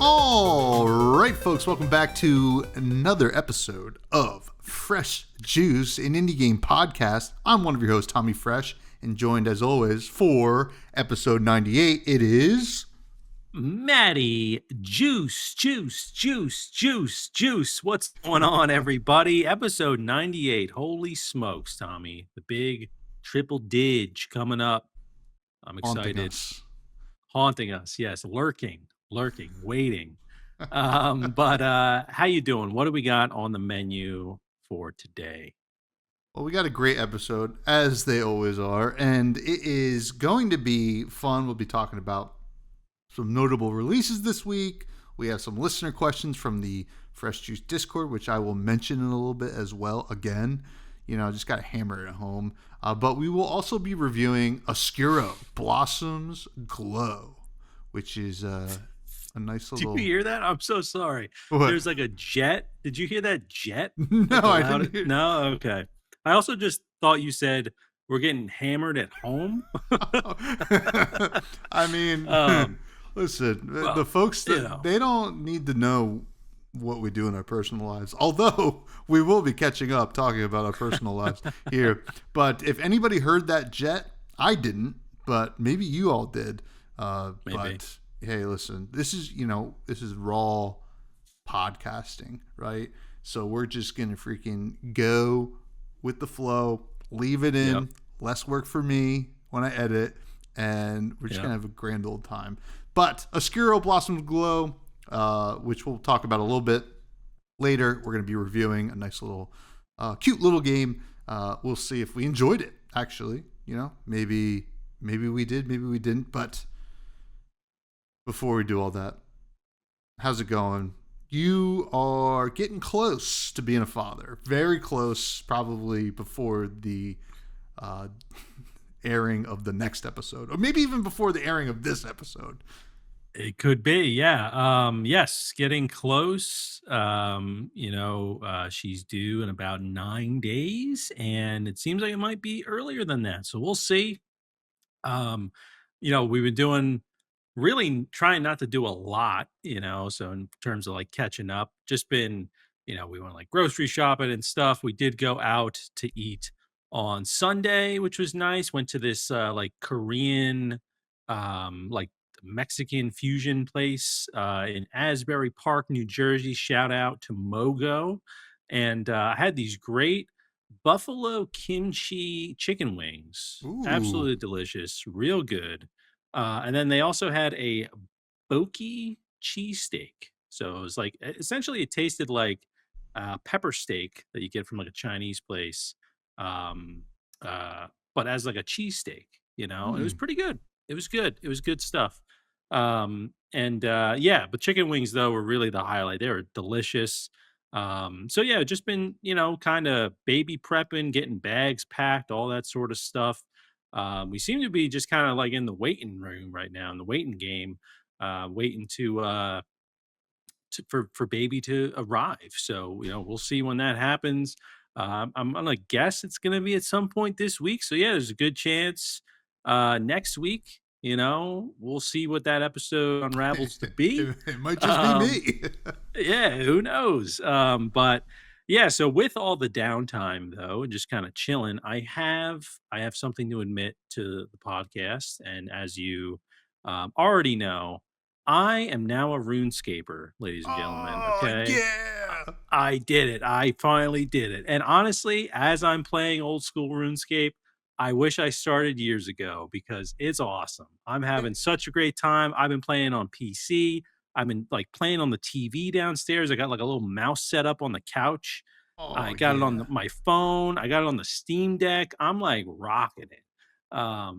All right, folks, welcome back to another episode of Fresh Juice, an indie game podcast. I'm one of your hosts, Tommy Fresh, and joined as always for episode 98, it is Matty. Juice. What's going on, everybody? Episode 98. Holy smokes, Tommy. The big triple dig coming up. I'm excited. Haunting us. Yes, lurking, waiting. But how you doing? What do we got on the menu for today? Well, we got a great episode, as they always are, and it is going to be fun. We'll be talking about some notable releases this week. We have some listener questions from the Fresh Juice Discord, which I will mention in a little bit as well. Again, I just got to hammer it at home. But we will also be reviewing Oscuro, Blossoms Glow, which is a nice little... Did you hear that? I'm so sorry. What? There's like a jet. Did you hear that jet? No, I didn't hear... No? Okay. I also just thought you said we're getting hammered at home. I mean, listen, the folks that they don't need to know what we do in our personal lives, although we will be catching up talking about our personal lives here. But if anybody heard that jet, I didn't, but maybe you all did. Maybe. But hey, listen, this is raw podcasting, right? So we're just going to freaking go with the flow, leave it in, less work for me when I edit, and we're just going to have a grand old time. But Oscuro Blossoms Glow, which we'll talk about a little bit later. We're going to be reviewing a nice little, cute little game. We'll see if we enjoyed it, actually. Maybe we did, maybe we didn't. But before we do all that, how's it going? You are getting close to being a father. Very close, probably before the airing of the next episode, or maybe even before the airing of this episode. It could be, yeah. Yes, getting close. She's due in about 9 days, and it seems like it might be earlier than that. So we'll see. We've been doing really trying not to do a lot, so in terms of like catching up, just been, we went like grocery shopping and stuff. We did go out to eat on Sunday, which was nice. Went to this like Korean, like Mexican fusion place in Asbury Park, New Jersey. Shout out to Mogo. And I had these great buffalo kimchi chicken wings. Ooh. Absolutely delicious, real good. And then they also had a boki cheesesteak. So it was like essentially it tasted like pepper steak that you get from like a Chinese place, um, but as like a cheesesteak. It was pretty good. It was good. It was good stuff. But chicken wings though were really the highlight. They were delicious. Just been, kind of baby prepping, getting bags packed, all that sort of stuff. We seem to be just kind of like in the waiting room right now, in the waiting game, waiting for baby to arrive. So, we'll see when that happens. I'm gonna guess it's gonna be at some point this week. So yeah, there's a good chance next week. We'll see what that episode unravels to be. It might just be me. Yeah, who knows? But yeah, so with all the downtime though, and just kind of chilling, I have something to admit to the podcast, and as you already know, I am now a RuneScaper, ladies and gentlemen. Okay, yeah, I did it. I finally did it. And honestly, as I'm playing old school RuneScape, I wish I started years ago because it's awesome. I'm having such a great time. I've been playing on PC. I've been like playing on the TV downstairs. I got like a little mouse set up on the couch. I got it on my phone. I got it on the Steam Deck. I'm like rocking it.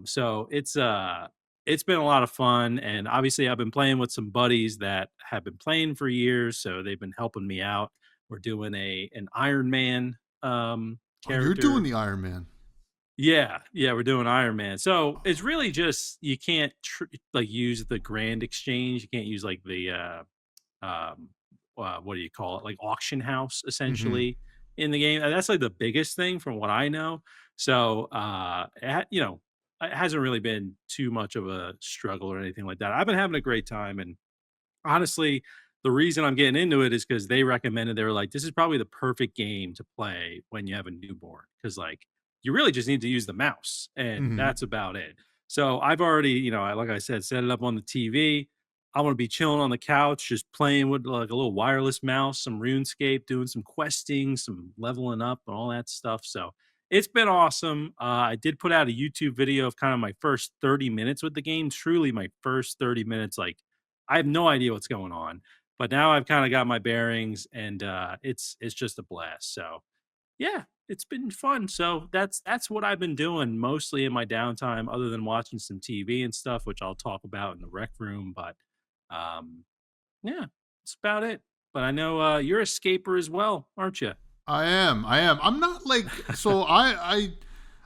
So it's been a lot of fun, and obviously I've been playing with some buddies that have been playing for years, so they've been helping me out. We're doing an Iron Man character. You're doing the Iron Man. Yeah, we're doing Iron Man. So it's really just you can't use the grand exchange. You can't use like the what do you call it? Like auction house essentially in the game. And that's like the biggest thing from what I know. So it hasn't really been too much of a struggle or anything like that. I've been having a great time, and honestly, the reason I'm getting into it is because they recommended, they were like, "This is probably the perfect game to play when you have a newborn, because like, you really just need to use the mouse, and Hmm. that's about it." So, I've already, like I said, set it up on the TV. I wanna be chilling on the couch, just playing with, like, a little wireless mouse, some RuneScape, doing some questing, some leveling up, and all that stuff, so it's been awesome. I did put out a YouTube video of kind of my first 30 minutes with the game, truly my first 30 minutes, like, I have no idea what's going on, but now I've kinda got my bearings, and, it's just a blast, so, yeah, it's been fun, so that's what I've been doing mostly in my downtime other than watching some TV and stuff, which I'll talk about in the rec room, but, um, yeah, that's about it. But I know, you're a scaper as well, aren't you? I am. I am. I'm not like so. I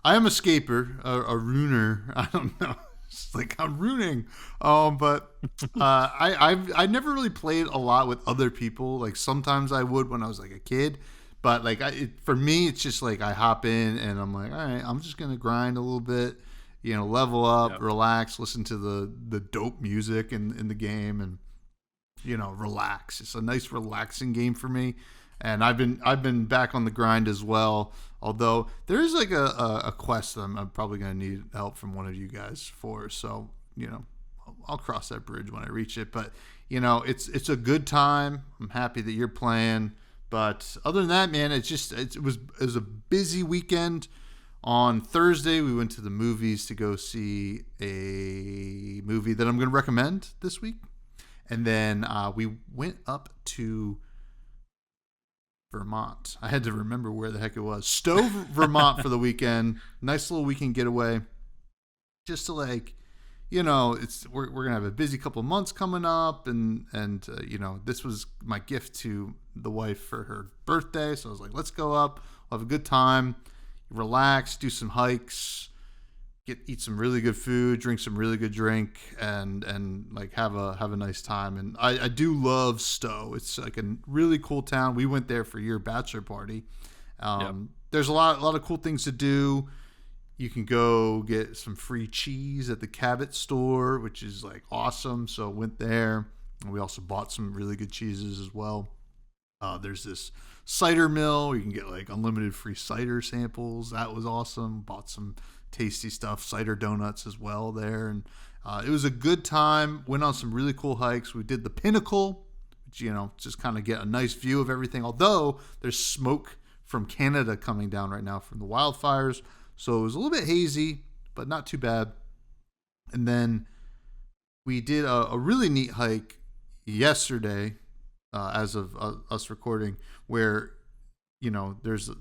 am a scaper, a runer. I don't know. It's like I'm ruining. But I never really played a lot with other people. Like sometimes I would when I was like a kid, but like for me, it's just like I hop in and I'm like, all right, I'm just gonna grind a little bit, level up, Yep. relax, listen to the dope music in the game, and relax. It's a nice relaxing game for me. And I've been back on the grind as well. Although there is like a quest that I'm probably gonna need help from one of you guys for. So I'll cross that bridge when I reach it. But it's a good time. I'm happy that you're playing. But other than that, man, it was a busy weekend. On Thursday, we went to the movies to go see a movie that I'm going to recommend this week. And then we went up to Vermont. I had to remember where the heck it was. Stowe, Vermont for the weekend. Nice little weekend getaway. Just to we're gonna have a busy couple of months coming up, and this was my gift to the wife for her birthday. So I was like, let's go up, we'll have a good time, relax, do some hikes, eat some really good food, drink some really good drink, and like have a nice time. And I do love Stowe. It's like a really cool town. We went there for your bachelor party. Yep. There's a lot of cool things to do. You can go get some free cheese at the Cabot store, which is like awesome. So went there, and we also bought some really good cheeses as well. There's this cider mill where you can get like unlimited free cider samples. That was awesome. Bought some tasty stuff, cider donuts as well there, and it was a good time. Went on some really cool hikes. We did the Pinnacle, which just kind of get a nice view of everything. Although there's smoke from Canada coming down right now from the wildfires, so it was a little bit hazy, but not too bad. And then we did a really neat hike yesterday, as of us recording, where there's a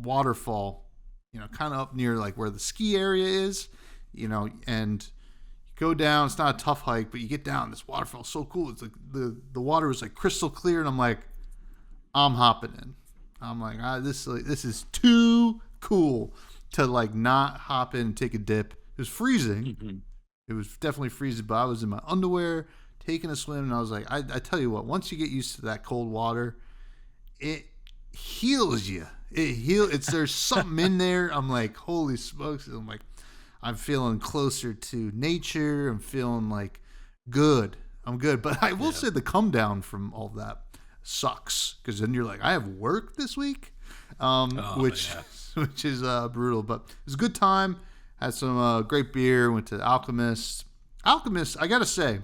waterfall, kind of up near like where the ski area is, and you go down. It's not a tough hike, but you get down. This waterfall is so cool. It's like the water was like crystal clear, and I'm like, I'm hopping in. I'm like, this is too cool to like not hop in and take a dip. It was freezing. Mm-hmm. It was definitely freezing, but I was in my underwear taking a swim, and I was like, I tell you what, once you get used to that cold water, it heals you. There's something in there. I'm like, holy smokes. I'm like, I'm feeling closer to nature. I'm feeling like good. I'm good. But I will say the come down from all that sucks, because then you're like, I have work this week, which is brutal. But it was a good time. Had some great beer. Went to Alchemist. I gotta say,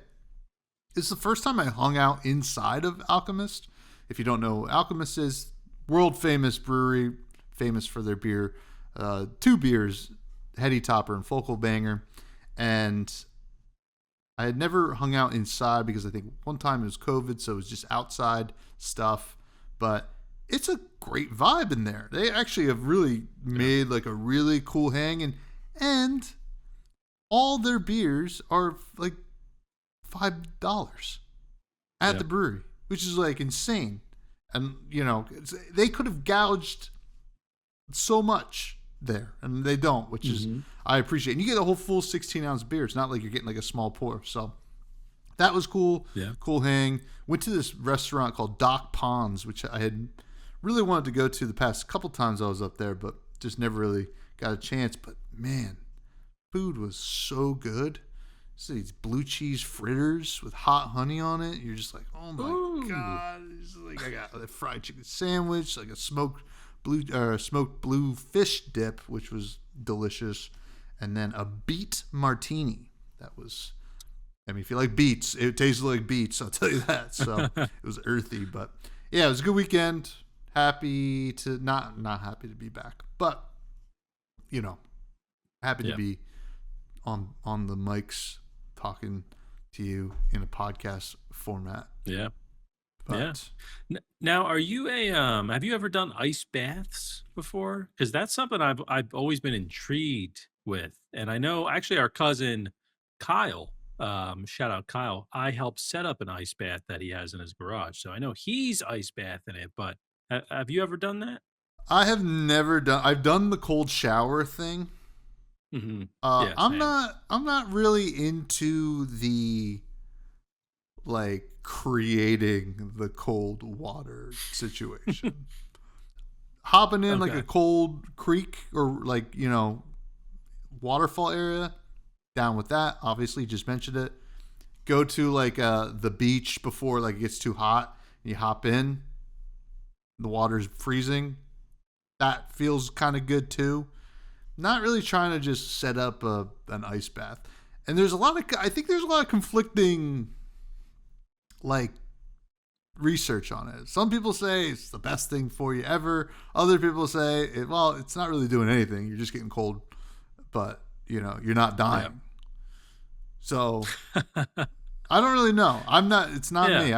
it's the first time I hung out inside of Alchemist. If you don't know what Alchemist is, world famous brewery, famous for their beer, 2 beers, Heady Topper and Focal Banger. And I had never hung out inside because I think one time it was COVID, so it was just outside stuff. But it's a great vibe in there. They actually have really made like a really cool hang, and all their beers are like $5 at the brewery, which is like insane. And they could have gouged so much there, and they don't, which is I appreciate. And you get a whole full 16-ounce beer. It's not like you're getting like a small pour. So that was cool. Yeah. Cool hang. Went to this restaurant called Doc Ponds, which I had really wanted to go to the past couple times I was up there, but just never really got a chance. But man, food was so good. these blue cheese fritters with hot honey on it. You're just like, oh my Ooh. God. It's like I got a fried chicken sandwich, like a smoked blue fish dip, which was delicious. And then a beet martini. That was, I mean, if you like beets, it tasted like beets, I'll tell you that. So it was earthy, but yeah, it was a good weekend. Happy to not happy to be back, but happy to be on the mics talking to you in a podcast format. Yeah. But now, are you have you ever done ice baths before? Because that's something I've always been intrigued with. And I know actually our cousin Kyle, shout out Kyle, I helped set up an ice bath that he has in his garage. So I know he's ice bathing it, but have you ever done that? I have never done. I've done the cold shower thing. Mm-hmm. I'm not really into the like creating the cold water situation. Hopping in like a cold creek or like, waterfall area, down with that. Obviously, just mentioned it. Go to like the beach before like it gets too hot. You hop in. The water's freezing. That feels kind of good too. Not really trying to just set up an ice bath. And I think there's a lot of conflicting like research on it. Some people say it's the best thing for you ever. Other people say, it's not really doing anything. You're just getting cold, but you're not dying. Yeah. So I don't really know. It's not me.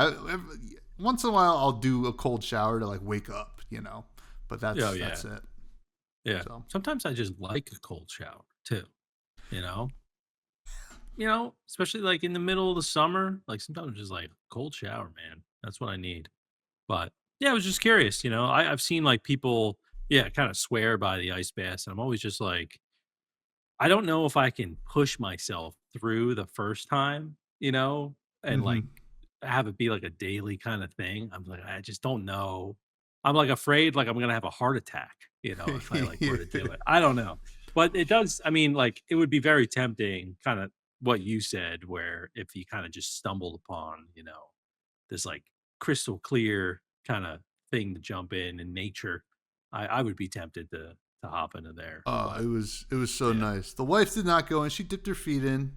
Once in a while I'll do a cold shower to like wake up, but that's it. Yeah. So. Sometimes I just like a cold shower too, especially like in the middle of the summer, like sometimes I'm just like cold shower, man. That's what I need. But yeah, I was just curious, I've seen like people, kind of swear by the ice baths. And I'm always just like, I don't know if I can push myself through the first time, and like have it be like a daily kind of thing. I'm like, I just don't know. I'm like afraid like I'm going to have a heart attack, if I like were to do it. I don't know. But it does. I mean, like it would be very tempting, kind of what you said, where if you kind of just stumbled upon, this like crystal clear kind of thing to jump in nature, I would be tempted to hop into there. It was so nice. The wife did not go in. She dipped her feet in.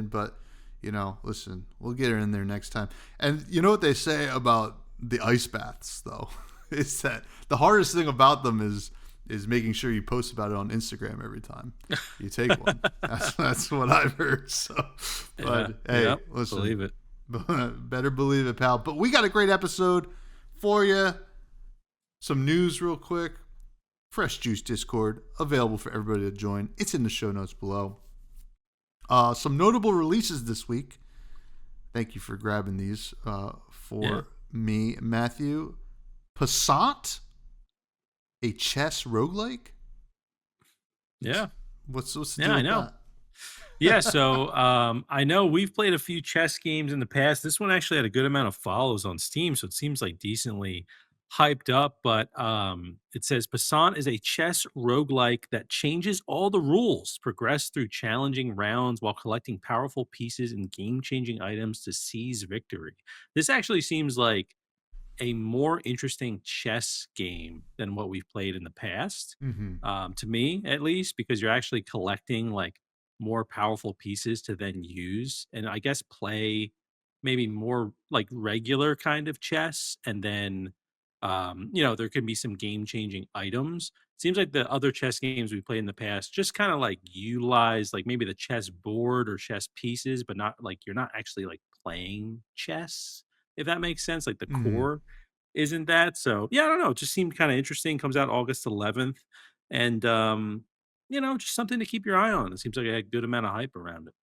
But listen, we'll get her in there next time. And you know what they say about the ice baths though, is that the hardest thing about them is making sure you post about it on Instagram every time you take one. That's what I've heard. So, but listen, believe it. Better believe it, pal. But we got a great episode for you. Some news real quick. Fresh Juice Discord available for everybody to join. It's in the show notes below. Some notable releases this week. Thank you for grabbing these for me, Matthew. Passant, a chess roguelike. Yeah. What's the deal with that? Yeah, so I know we've played a few chess games in the past. This one actually had a good amount of follows on Steam, so it seems like decently hyped up. But it says Passant is a chess roguelike that changes all the rules, progress through challenging rounds while collecting powerful pieces and game-changing items to seize victory. This actually seems like a more interesting chess game than what we've played in the past, to me at least, because you're actually collecting like more powerful pieces to then use and I guess play maybe more like regular kind of chess. And then, there can be some game changing items. Seems like the other chess games we played in the past just kind of like utilize like maybe the chess board or chess pieces, but not like you're not actually like playing chess, if that makes sense. Like the core isn't that. So yeah, I don't know. It just seemed kind of interesting. Comes out August 11th. And, just something to keep your eye on. It seems like a good amount of hype around it.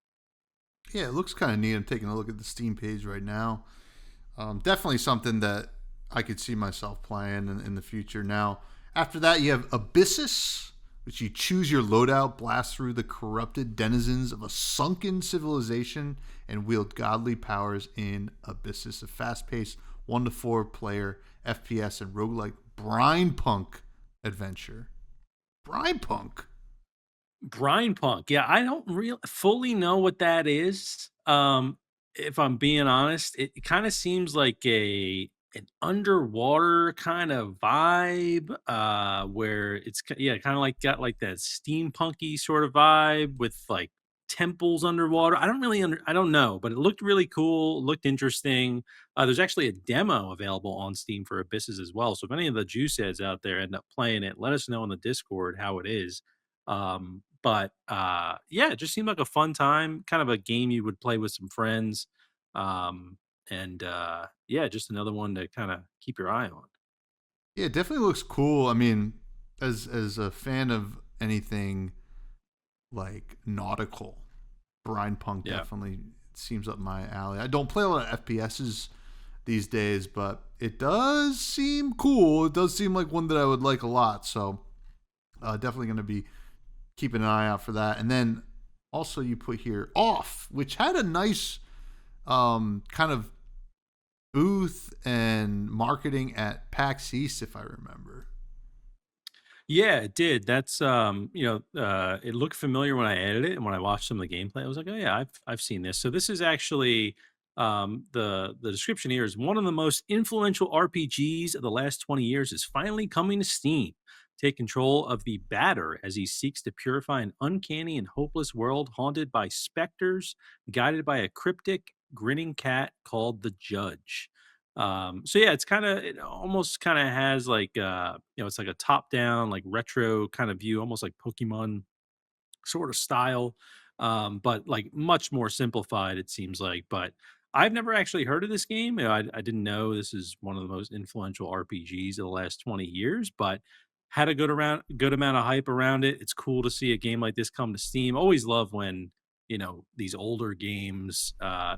Yeah, it looks kind of neat. I'm taking a look at the Steam page right now. Definitely something that I could see myself playing in the future. Now, after that, you have Abyssus, which you choose your loadout, blast through the corrupted denizens of a sunken civilization, and wield godly powers in Abyssus, a fast-paced 1 to 4 player FPS and roguelike brine punk adventure. Brine punk? Brine punk. Yeah, I don't really fully know what that is. If I'm being honest, it kind of seems like an underwater kind of vibe, where yeah, kind of like got like that steampunky sort of vibe with like temples underwater. I don't know, but it looked really cool, looked interesting. There's actually a demo available on Steam for Abyssus as well. So if any of the juice heads out there end up playing it, let us know in the Discord how it is. Yeah, it just seemed like a fun time, kind of a game you would play with some friends. Um, yeah, just another one to kind of keep your eye on. Yeah, it definitely looks cool. I mean, as a fan of anything like nautical, Brine Punk Yeah. definitely seems up my alley. I don't play a lot of FPSs these days, but it does seem cool. It does seem like one that I would like a lot. So definitely going to be keeping an eye out for that. And then also you put here Off, which had a nice kind of booth and marketing at PAX East, if I remember. Yeah, it did. That's it looked familiar when I edited it, and when I watched some of the gameplay, I was like, "Oh yeah, I've seen this." So this is actually the description here is one of the most influential RPGs of the last 20 years is finally coming to Steam. Take control of the batter as he seeks to purify an uncanny and hopeless world haunted by specters, guided by a cryptic, grinning cat called the Judge. So yeah, it almost kind of has like it's like a top down, like retro kind of view, almost like Pokemon sort of style, but like much more simplified, it seems like. But I've never actually heard of this game. I didn't know this is one of the most influential RPGs of the last 20 years, but had a good amount of hype around it. It's cool to see a game like this come to Steam. Always love when, these older games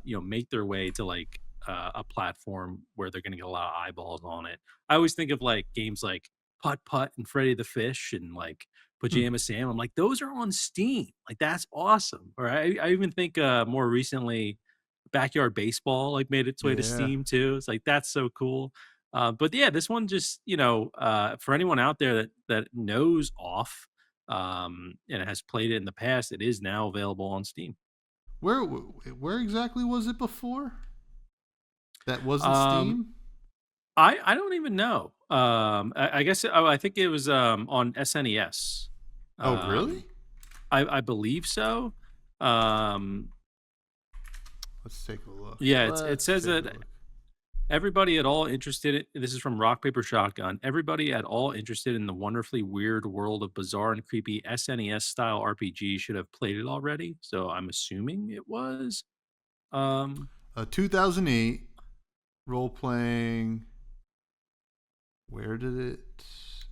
make their way to like a platform where they're gonna get a lot of eyeballs on it. I always think of like games like Putt Putt and Freddy the Fish and like Hmm. Pajama Sam. I'm like, those are on Steam. Like, that's awesome. Or I even think more recently, Backyard Baseball like made its way to Yeah. Steam too. It's like that's so cool. But yeah, this one just for anyone out there that knows Off, and has played it in the past, it is now available on Steam. Where exactly was it before? That wasn't Um, Steam? I don't even know. I guess I think it was on SNES. Oh, Um, really? I believe so. Um, Let's take a look. yeah, it Let's says take a that look. everybody at all interested this is from Rock Paper Shotgun. Everybody at all interested in the wonderfully weird world of bizarre and creepy SNES style RPG should have played it already. So I'm assuming it was. Um, 2008 role playing. Where did it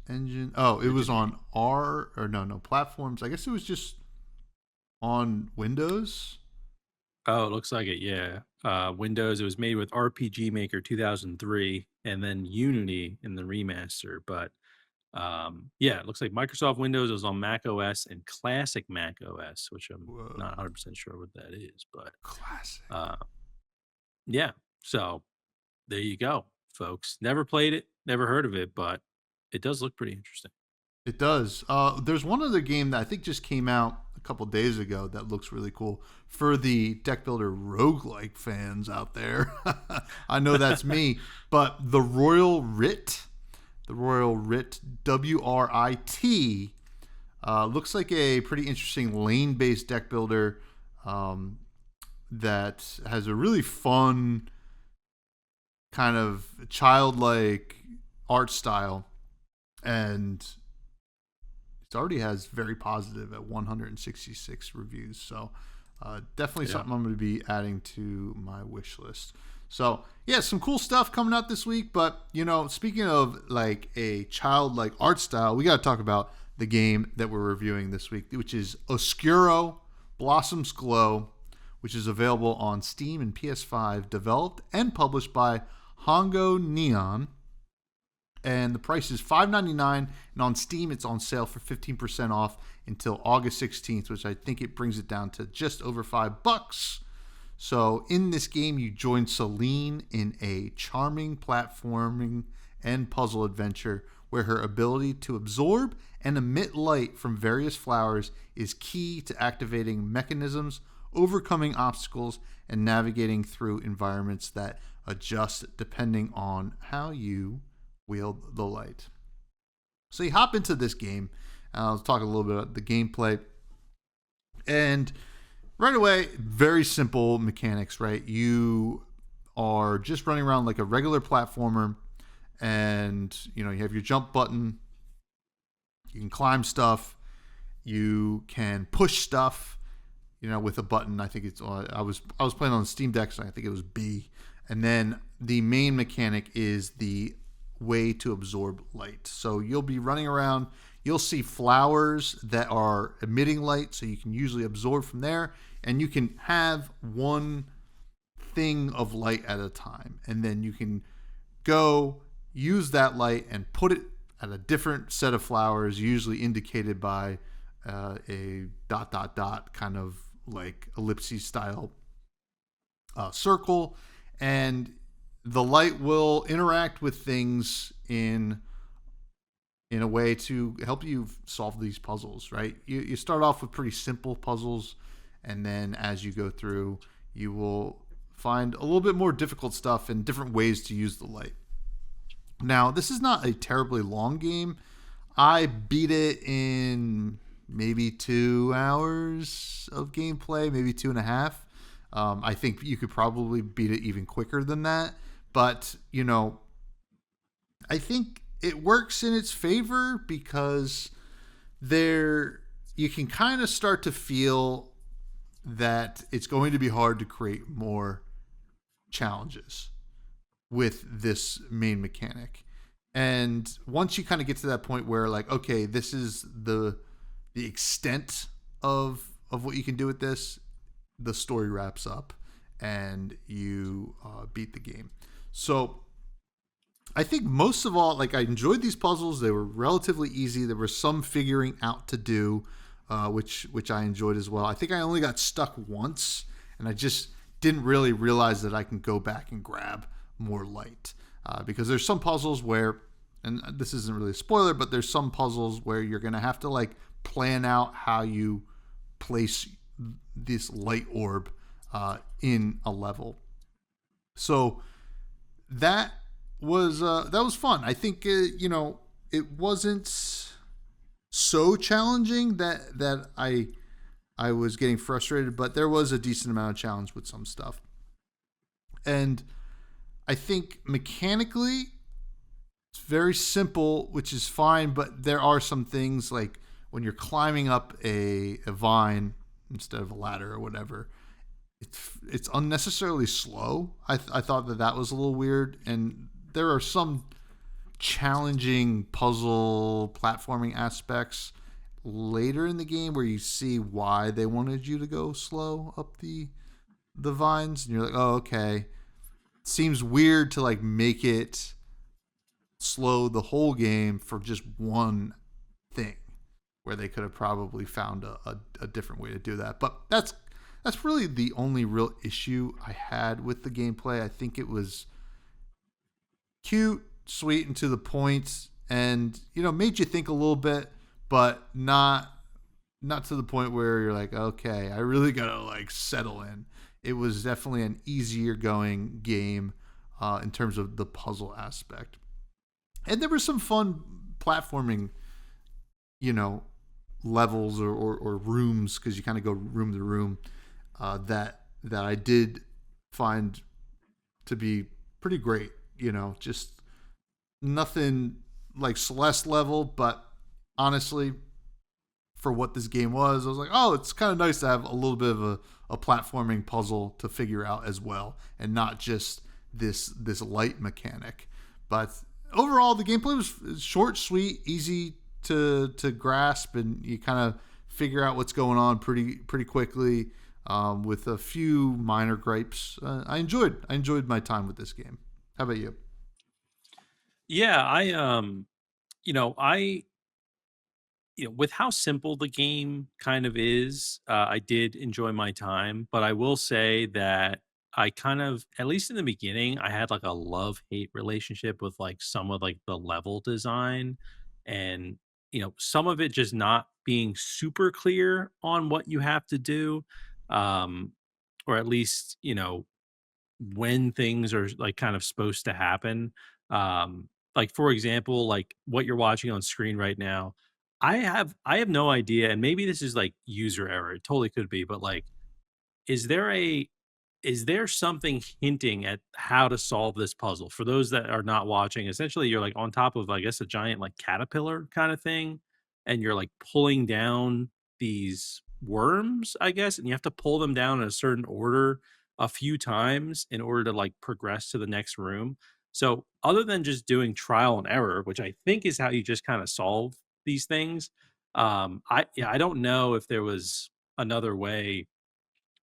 engine? Oh, it was originate. on R or no platforms. I guess it was just on Windows. Oh, it looks like it. Yeah. Windows. It was made with RPG Maker 2003, and then Unity in the remaster. But yeah, it looks like Microsoft Windows was on Mac OS and Classic Mac OS, which I'm not Whoa, 100% sure what that is. But classic. uh, yeah, so there you go, folks. Never played it, never heard of it, but it does look pretty interesting. It does. There's one other game that I think just came out a couple days ago that looks really cool for the deck builder roguelike fans out there. I know that's me, but the Royal Writ, WRIT, looks like a pretty interesting lane based deck builder um, that has a really fun, kind of childlike art style. And it already has very positive at 166 reviews. So definitely Yeah. something I'm going to be adding to my wish list. So yeah, some cool stuff coming out this week. But speaking of like a childlike art style, we got to talk about the game that we're reviewing this week, which is Oscuro Blossoms Glow, which is available on Steam and PS5, developed and published by Hongo Neon, and the price is $5.99, and on Steam it's on sale for 15% off until August 16th, which I think it brings it down to just over $5. So in this game you join Celine in a charming platforming and puzzle adventure where her ability to absorb and emit light from various flowers is key to activating mechanisms, overcoming obstacles, and navigating through environments that adjust depending on how you wield the light. So you hop into this game. I'll talk a little bit about the gameplay. And right away, very simple mechanics, right? You are just running around like a regular platformer, and you have your jump button. You can climb stuff. You can push stuff, with a button. I think it's I was playing on the Steam Deck, so I think it was B. And then the main mechanic is the way to absorb light. So you'll be running around. You'll see flowers that are emitting light, so you can usually absorb from there, and you can have one thing of light at a time, and then you can go use that light and put it at a different set of flowers, usually indicated by a ... kind of like ellipses style circle, and the light will interact with things in a way to help you solve these puzzles, right? You start off with pretty simple puzzles, and then as you go through, you will find a little bit more difficult stuff and different ways to use the light. Now, this is not a terribly long game. I beat it in maybe 2 hours of gameplay, maybe 2.5. I think you could probably beat it even quicker than that. But, I think it works in its favor because you can kind of start to feel that it's going to be hard to create more challenges with this main mechanic. And once you kind of get to that point where like, okay, this is the extent of what you can do with this, the story wraps up and you beat the game. So I think most of all, like I enjoyed these puzzles. They were relatively easy. There was some figuring out to do, which I enjoyed as well. I think I only got stuck once, and I just didn't really realize that I can go back and grab more light. Because there's some puzzles where, and this isn't really a spoiler, but there's some puzzles where you're going to have to like plan out how you place this light orb in a level. So that was fun. I think it wasn't so challenging that I was getting frustrated, but there was a decent amount of challenge with some stuff. And I think mechanically it's very simple, which is fine, but there are some things like when you're climbing up a vine instead of a ladder or whatever, it's unnecessarily slow. I thought that was a little weird, and there are some challenging puzzle platforming aspects later in the game where you see why they wanted you to go slow up the vines, and you're like, oh, okay. Seems weird to like make it slow the whole game for just one thing, where they could have probably found a different way to do that. But that's really the only real issue I had with the gameplay. I think it was cute, sweet, and to the point, and made you think a little bit, but not to the point where you're like, okay, I really gotta like settle in. It was definitely an easier going game in terms of the puzzle aspect, and there was some fun platforming, levels or rooms, because you kind of go room to room, that I did find to be pretty great. Just nothing like Celeste level, but honestly, for what this game was, I was like, oh, it's kind of nice to have a little bit of a platforming puzzle to figure out as well, and not just this light mechanic. But overall, the gameplay was short, sweet, easy to grasp, and you kind of figure out what's going on pretty quickly, with a few minor gripes. I enjoyed my time with this game. How about you? Yeah, I with how simple the game kind of is, I did enjoy my time, but I will say that I kind of, at least in the beginning, I had like a love-hate relationship with like some of like the level design and some of it just not being super clear on what you have to do. Um, or at least, when things are like kind of supposed to happen. Like for example, like what you're watching on screen right now, I have no idea, and maybe this is like user error. It totally could be, but like is there a is there something hinting at how to solve this puzzle? For those that are not watching, essentially you're like on top of, I guess, a giant like caterpillar kind of thing, and you're like pulling down these worms, I guess, and you have to pull them down in a certain order a few times in order to like progress to the next room. So, other than just doing trial and error, which I think is how you just kind of solve these things, I don't know if there was another way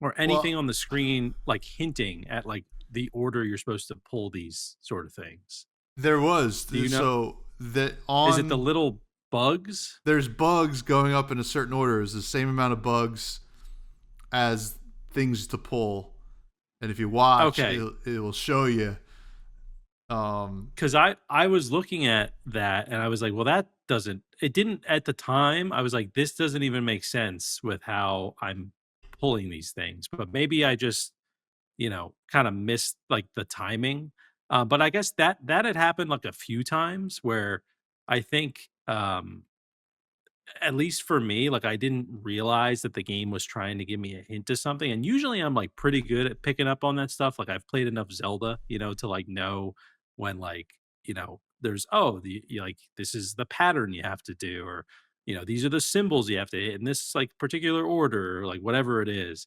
or anything Well, on the screen, like, hinting at, like, the order you're supposed to pull these sort of things. there was Do you know? so that Is it the on little bugs? there's bugs going up in a certain order. It's the same amount of bugs as things to pull, and if you watch, Okay, it will show you. Um, because I was looking at that and I was like, "Well, that doesn't," it didn't at the time. I was like, "This doesn't even make sense with how I'm pulling these things," but maybe I just, kinda missed, like, the timing. But I guess that had happened, like, a few times where I think, at least for me, like, I didn't realize that the game was trying to give me a hint to something, and usually I'm, like, pretty good at picking up on that stuff, like, I've played enough Zelda, to, like, know when, like, there's, "Oh, like, this is the pattern you have to do," or, "These are the symbols you have to hit in this, like, particular order," or, like, whatever it is.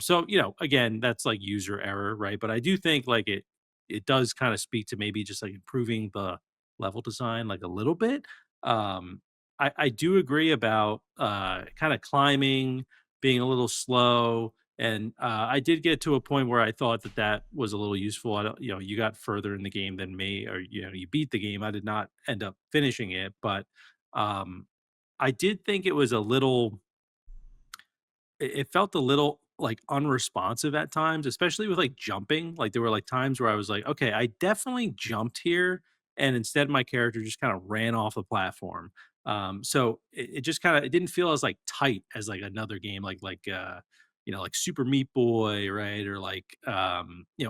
So, again, that's, like, user error, right? But I do think, like, it does kinda speak to maybe just, like, improving the level design, like, a little bit. Um I do agree about, kinda climbing, being a little slow, and, I did get to a point where I thought that that was a little useful. I don't you got further in the game than me, or, you beat the game. I did not end up finishing it, but, um, I did think it was a little, it felt a little, like, unresponsive at times, especially with, like, jumping. Like, there were, like, times where I was like, "Okay, I definitely jumped here," and instead my character just kinda ran off the platform. So it just kinda, it didn't feel as, like, tight as, like, another game like Super Meat Boy, right? Or like, a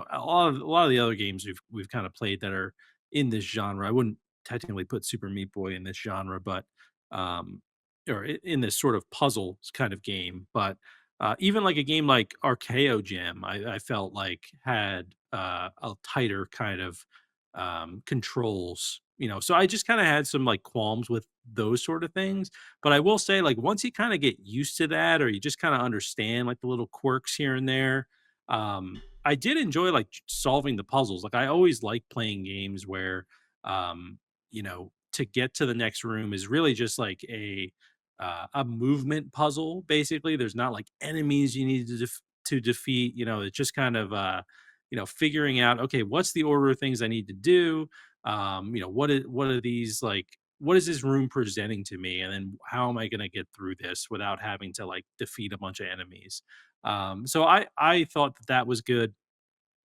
lot of the other games we've kinda played that are in this genre. I wouldn't technically put Super Meat Boy in this genre, but, um or in this sort of puzzle kind of game, but even like a game like Archaeo Gym, I felt like had a tighter kind of controls. So I just kind of had some like qualms with those sort of things. But I will say, like, once you kind of get used to that, or you just kind of understand like the little quirks here and there, I did enjoy like solving the puzzles. Like, I always like playing games where, to get to the next room is really just like a movement puzzle. Basically, there's not like enemies you need to defeat. It's just kind of figuring out, okay, what's the order of things I need to do. What are these like? What is this room presenting to me, and then how am I going to get through this without having to like defeat a bunch of enemies? So I thought that that was good.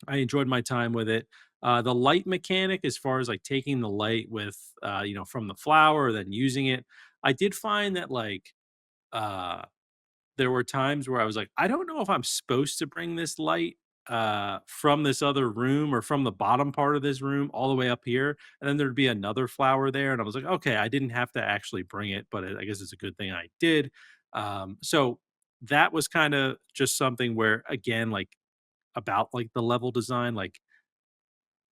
I enjoyed my time with it. The light mechanic, as far as like taking the light with, from the flower, then using it, I did find that like, uh, there were times where I was like, I don't know if I'm supposed to bring this light from this other room, or from the bottom part of this room all the way up here. And then there'd be another flower there. And I was like, okay, I didn't have to actually bring it, but I guess it's a good thing I did. So that was kind of just something where, again, like, about like the level design, like,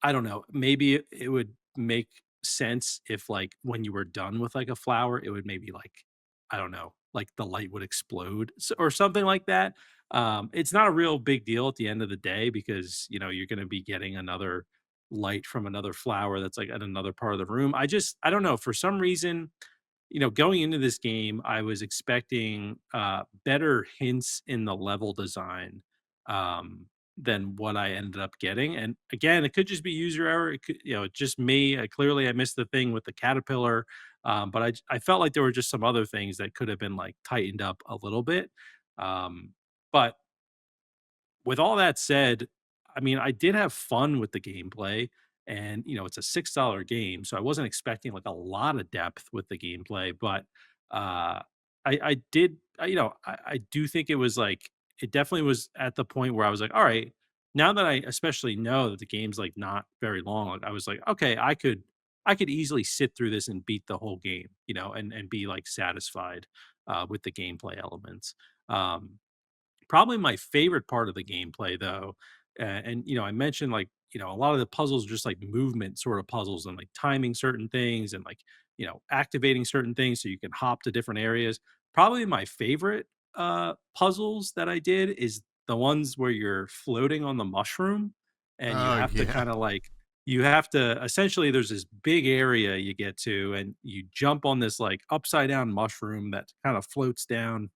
I don't know, maybe it would make sense if, like, when you were done with, like, a flower, it would maybe, like, I don't know, like, the light would explode or something like that. It's not a real big deal at the end of the day because, you're gonna be getting another light from another flower that's, like, at another part of the room. I don't know, for some reason, going into this game, I was expecting better hints in the level design um, than what I ended up getting. And again, it could just be user error. It could, just me. Clearly, I missed the thing with the caterpillar, but I felt like there were just some other things that could have been like tightened up a little bit. Um, but with all that said, I mean, I did have fun with the gameplay, and it's a $6 game, so I wasn't expecting like a lot of depth with the gameplay, but uh, I did, I do think it was like it definitely was at the point where I was like, all right, now that I especially know that the game's like not very long, like, I was like, okay, I could easily sit through this and beat the whole game, and be like satisfied with the gameplay elements. Um, Probably my favorite part of the gameplay though, and I mentioned like, a lot of the puzzles are just like movement sort of puzzles and like timing certain things and like, activating certain things so you can hop to different areas. Probably my favorite puzzles that I did is the ones where you're floating on the mushroom and you Oh have to yeah. kind of like you have to essentially there's this big area you get to and you jump on this like upside down mushroom that kind of floats down,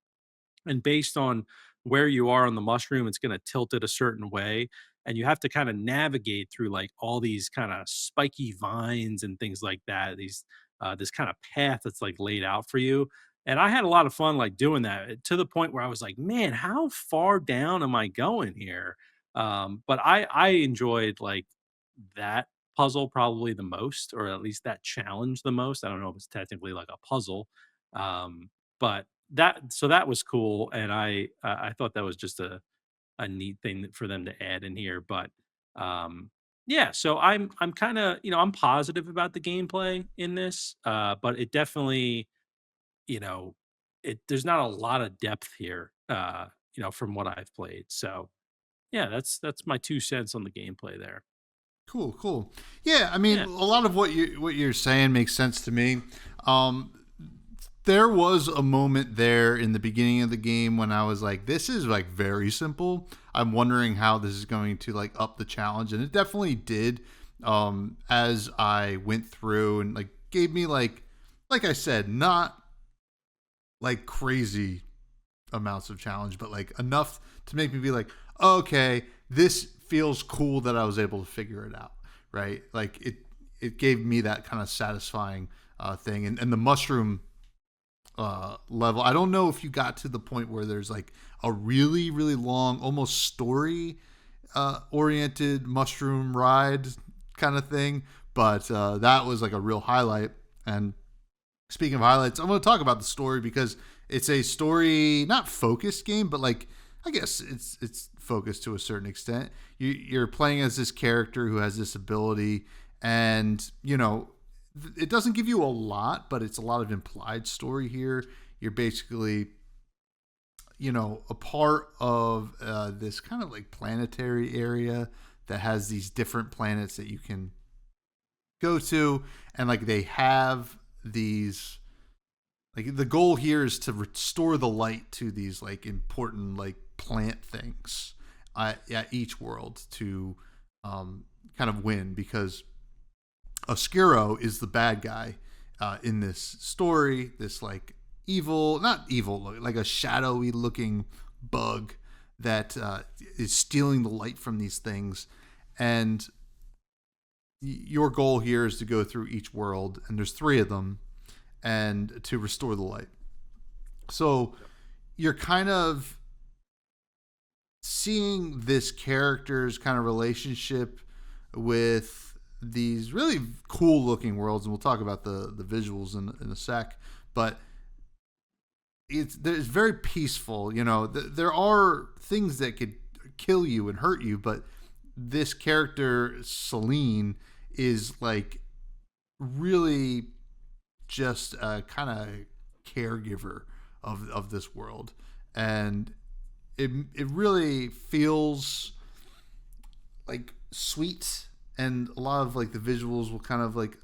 and based on where you are on the mushroom, it's gonna tilt it a certain way, and you have to kinda navigate through, like, all these kinda spiky vines and things like that, this kinda path that's, like, laid out for you, and I had a lot of fun, like, doing that, to the point where I was like, "Man, how far down am I going here?" But I enjoyed, like, that puzzle probably the most, or at least that challenge the most. I don't know if it's technically like a puzzle, but that was cool, and I thought that was just a neat thing for them to add in here. But yeah, so I'm kind of I'm positive about the gameplay in this, but it definitely you know there's not a lot of depth here, from what I've played. So yeah, that's my 2 cents on the gameplay there. Cool, cool. Yeah, I mean, Yeah. a lot of what you're saying makes sense to me. Um, there was a moment there in the beginning of the game when I was like, "This is like very simple." I'm wondering how this is going to like up the challenge, and it definitely did. As I went through and like gave me like I said, not like crazy amounts of challenge, but like enough to make me be like, okay, this feels cool that I was able to figure it out, right? Like it gave me that kind of satisfying thing, and the mushroom level. I don't know if you got to the point where there's like a really really long, almost story oriented mushroom ride kind of thing, but that was like a real highlight. And speaking of highlights, I'm going to talk about the story because it's a story not focused game, but like I guess it's focused to a certain extent. You're playing as this character who has this ability, and it doesn't give you a lot, but it's a lot of implied story here. You're basically a part of this kind of like planetary area that has these different planets that you can go to, and like they have these like the goal here is to restore the light to these like important like plant things at each world to kind of win, because Oscuro is the bad guy in this story. This like evil, not evil, like a shadowy looking bug that is stealing the light from these things, and your goal here is to go through each world, and there's 3 of them, and to restore the light. So you're kind of seeing this character's kind of relationship with these really cool looking worlds, and we'll talk about the visuals in a sec, but it's very peaceful. There are things that could kill you and hurt you, but this character Celine is like really just a kind of caregiver of this world, and it really feels like sweet, and a lot of like the visuals will kind of like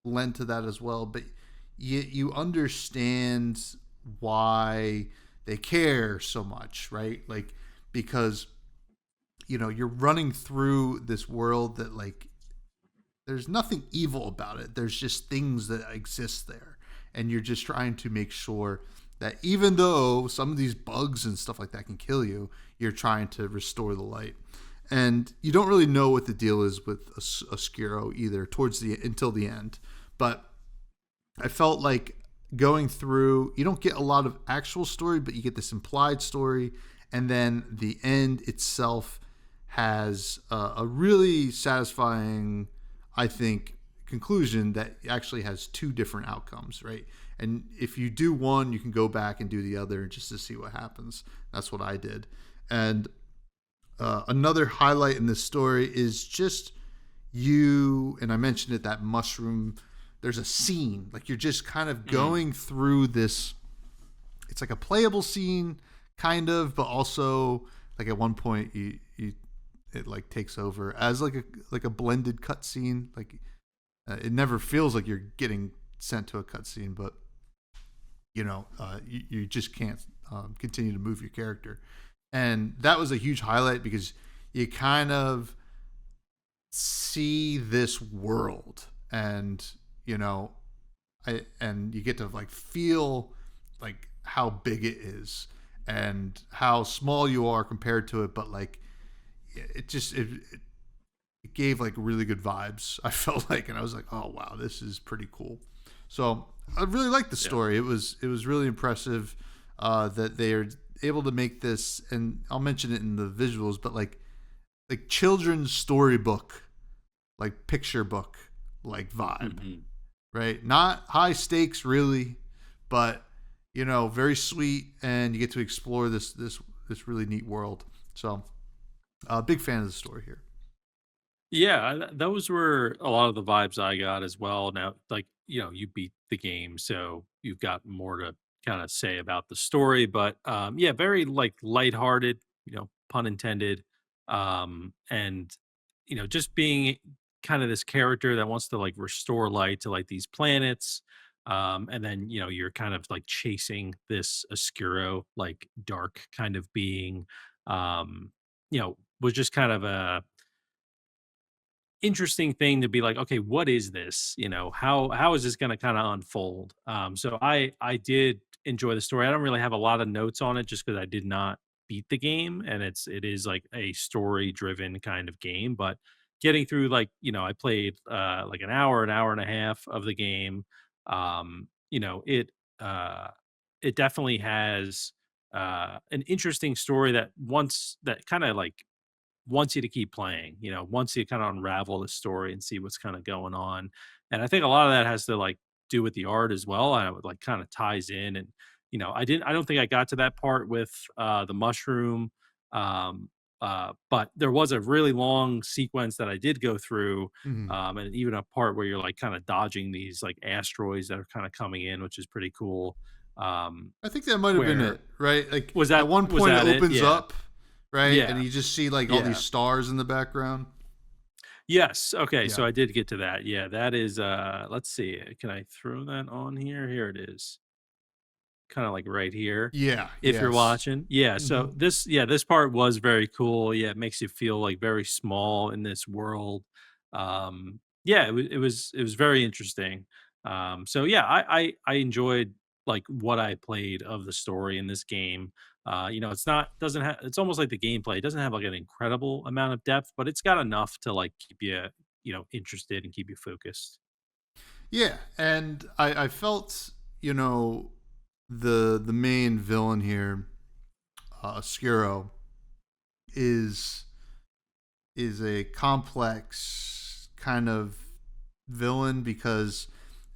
lend to that as well, but you understand why they care so much, right? Like because you're running through this world that like there's nothing evil about it. There's just things that exist there. And you're just trying to make sure that even though some of these bugs and stuff like that can kill you, you're trying to restore the light. And you don't really know what the deal is with Oscuro either until the end. But I felt like going through, you don't get a lot of actual story, but you get this implied story. And then the end itself has a really satisfying, I think, conclusion that actually has two different outcomes, right? And if you do one, you can go back and do the other just to see what happens. That's what I did. And another highlight in this story is just you, and I mentioned it, that mushroom. There's a scene, like you're just kind of going through this. It's like a playable scene, kind of, but also like at one point it like takes over as like a blended cutscene. Like it never feels like you're getting sent to a cutscene, but you just can't continue to move your character. And that was a huge highlight because you kind of see this world, and and you get to like feel like how big it is and how small you are compared to it, but like it gave like really good vibes, I felt like, and I was like, oh wow, this is pretty cool. So I really liked the story. It was really impressive that they are able to make this, and I'll mention it in the visuals, but like children's storybook, like picture book, like vibe, right? Not high stakes really, but very sweet, and you get to explore this really neat world. So, big fan of the story here. Yeah, those were a lot of the vibes I got as well. Now, like, you beat the game, so you've got more to kind of say about the story, but yeah, very like lighthearted, pun intended. And just being kind of this character that wants to like restore light to like these planets. And then, you're kind of like chasing this Oscuro, like dark kind of being. Um, was just kind of a interesting thing to be like, okay, what is this? How is this going to kind of unfold? So I did enjoy the story. I don't really have a lot of notes on it just because I did not beat the game, and it is like a story driven kind of game. But getting through, like, I played like an hour and a half of the game. Uh it definitely has an interesting story that kind of like wants you to keep playing, wants you to kind of unravel the story and see what's kind of going on. And I think a lot of that has to like do with the art as well. And it like kind of ties in. And, I don't think I got to that part with the mushroom. Um, but there was a really long sequence that I did go through. Mm-hmm. And even a part where you're like kind of dodging these like asteroids that are kind of coming in, which is pretty cool. I think that might have been it, right? Like at one was point that it opens Yeah. up, right? Yeah. And you just see like all these stars in the background. Yes. Okay. Yeah. So I did get to that. Yeah, that is let's see. Can I throw that on here? Here it is. Kind of like right here. Yeah. If you're Yes. watching. Yeah, Mm-hmm. so this part was very cool. Yeah, it makes you feel like very small in this world. Yeah, it was very interesting. So yeah, I enjoyed like what I played of the story in this game. It's not doesn't have it's almost like the gameplay. It doesn't have like an incredible amount of depth, but it's got enough to like keep you, interested and keep you focused. Yeah, and I felt the main villain here, Skiro, is a complex kind of villain because,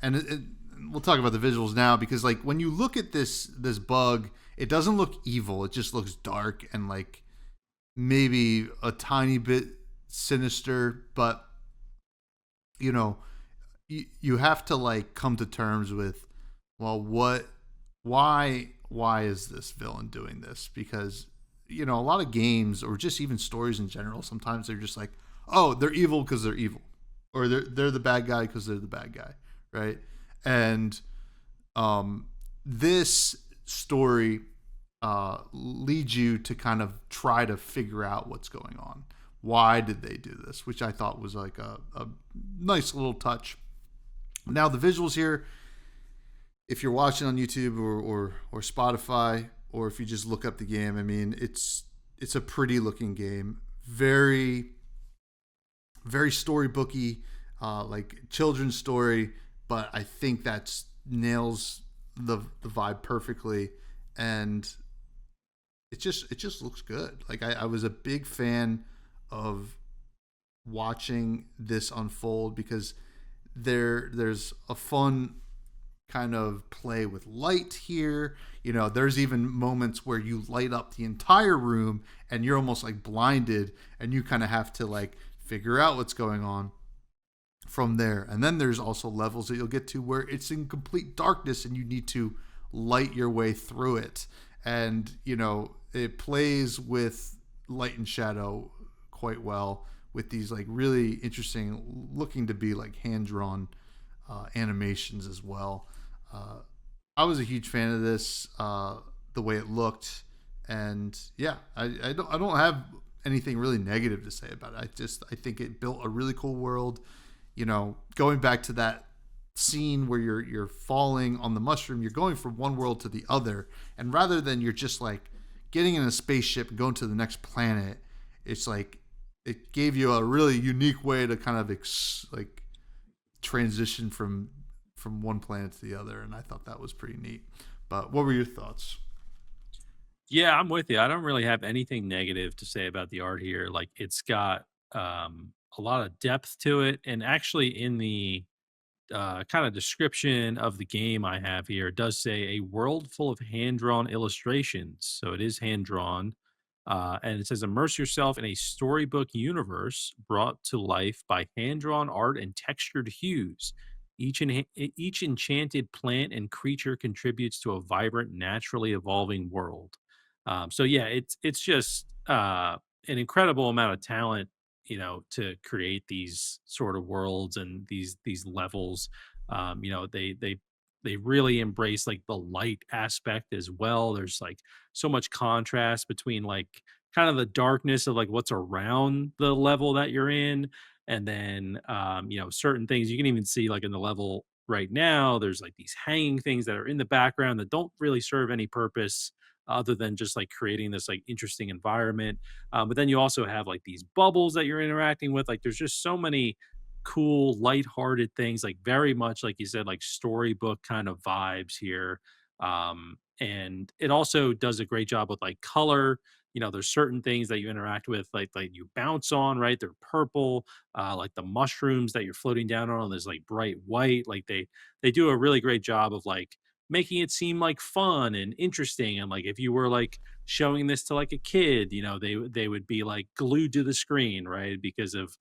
and we'll talk about the visuals now, because like when you look at this bug, it doesn't look evil. It just looks dark and like maybe a tiny bit sinister, but you know you have to like come to terms with, well, why is this villain doing this? Because a lot of games or just even stories in general, sometimes they're just like, oh, they're evil because they're evil, or they're the bad guy because they're the bad guy, right? And this story leads you to kind of try to figure out what's going on. Why did they do this? Which I thought was like a nice little touch. Now the visuals here, if you're watching on YouTube or Spotify, or if you just look up the game, I mean, it's a pretty looking game. Very, very storybooky, like children's story, but I think that nails the vibe perfectly, and it just looks good. Like I was a big fan of watching this unfold, because there's a fun kind of play with light here. There's even moments where you light up the entire room and you're almost like blinded, and you kind of have to like figure out what's going on from there. And then there's also levels that you'll get to where it's in complete darkness and you need to light your way through it. And, it plays with light and shadow quite well, with these like really interesting, looking to be like hand drawn animations as well. I was a huge fan of this, the way it looked, and yeah, I don't have anything really negative to say about it. I think it built a really cool world. Going back to that scene where you're falling on the mushroom, you're going from one world to the other, and rather than you're just like getting in a spaceship and going to the next planet, it's like it gave you a really unique way to kind of like transition from one planet to the other, and I thought that was pretty neat. But what were your thoughts? Yeah, I'm with you. I don't really have anything negative to say about the art here. Like, it's got a lot of depth to it, and actually, in the kind of description of the game I have here, it does say a world full of hand drawn illustrations. So it is hand drawn. And it says, immerse yourself in a storybook universe brought to life by hand drawn art and textured hues. Each enchanted plant and creature contributes to a vibrant, naturally evolving world. So yeah, it's just an incredible amount of talent, to create these sort of worlds and these levels. They really embrace like the light aspect as well. There's like so much contrast between like kind of the darkness of like what's around the level that you're in, and then certain things you can even see like in the level right now. There's like these hanging things that are in the background that don't really serve any purpose other than just like creating this like interesting environment. But then you also have like these bubbles that you're interacting with. Like there's just so many cool, lighthearted things, like very much like you said, like storybook kind of vibes here. And it also does a great job with like color. There's certain things that you interact with, like you bounce on, right? They're purple, like the mushrooms that you're floating down on. There's like bright white. Like they do a really great job of like making it seem like fun and interesting. And like if you were like showing this to like a kid, they would be like glued to the screen, right? Because of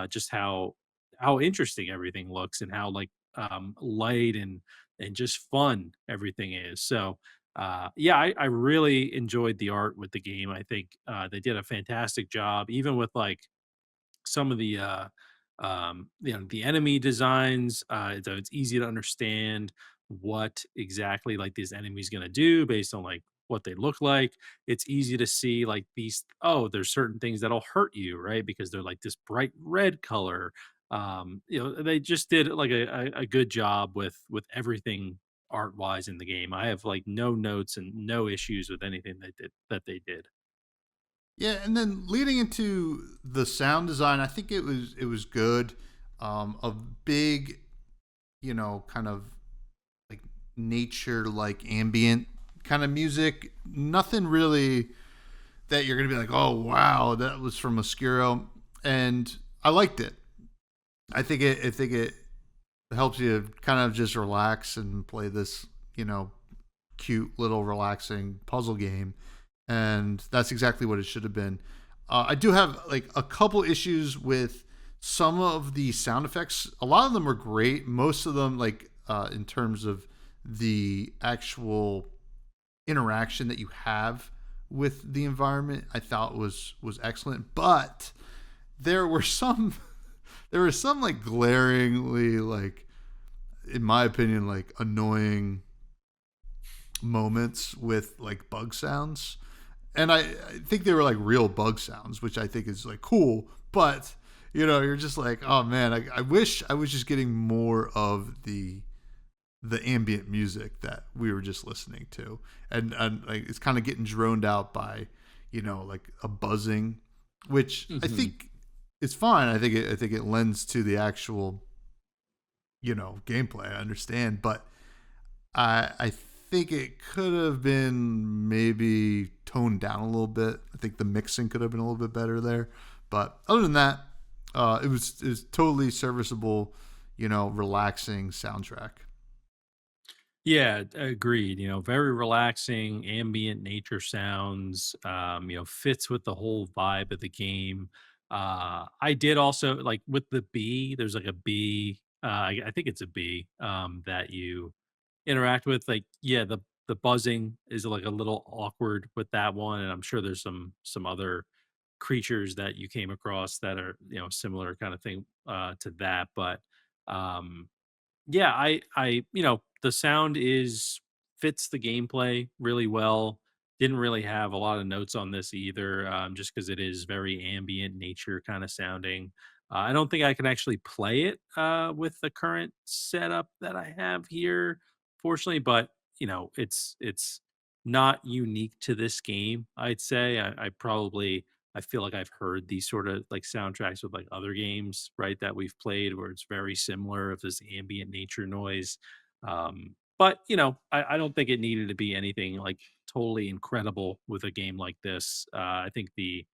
just how interesting everything looks and how like light and just fun everything is. So yeah, I really enjoyed the art with the game. I think they did a fantastic job, even with like some of the the enemy designs. So it's easy to understand what exactly like this enemy's going to do based on like what they look like. It's easy to see like these, oh, there's certain things that'll hurt you, right? Because they're like this bright red color. They just did like a good job with everything art wise in the game. I have like no notes and no issues with anything they did. Yeah, and then leading into the sound design, I think it was good. A big, kind of like nature, like ambient kind of music. Nothing really that you're gonna be like, oh wow, that was from Oscuro, and I liked it. I think it helps you kind of just relax and play this, cute little relaxing puzzle game, and that's exactly what it should have been. I do have like a couple issues with some of the sound effects. A lot of them are great. Most of them, like in terms of the actual interaction that you have with the environment, I thought was excellent. But there were some there were some like glaringly, like in my opinion, like annoying moments with like bug sounds. And I think they were like real bug sounds, which I think is like cool. But you're just like, oh man, I wish I was just getting more of the ambient music that we were just listening to, and like it's kind of getting droned out by like a buzzing, which I Hmm. think is fine. I think it lends to the actual gameplay. I understand, but I think it could have been maybe toned down a little bit. I think the mixing could have been a little bit better there. But other than that, it was totally serviceable, relaxing soundtrack. Yeah, agreed. Very relaxing, ambient nature sounds. Fits with the whole vibe of the game. I did also like with the bee. There's like a bee. I think it's a bee that you interact with. Like, yeah, the buzzing is like a little awkward with that one, and I'm sure there's some other creatures that you came across that are similar kind of thing to that, but um yeah, the sound is fits the gameplay really well. Didn't really have a lot of notes on this either, just because it is very ambient nature kind of sounding. I don't think I can actually play it with the current setup that I have here, fortunately. But it's not unique to this game. I'd say I probably I feel like I've heard these sort of like soundtracks with like other games, right, that we've played where it's very similar of this ambient nature noise. But I don't think it needed to be anything like totally incredible with a game like this. I think the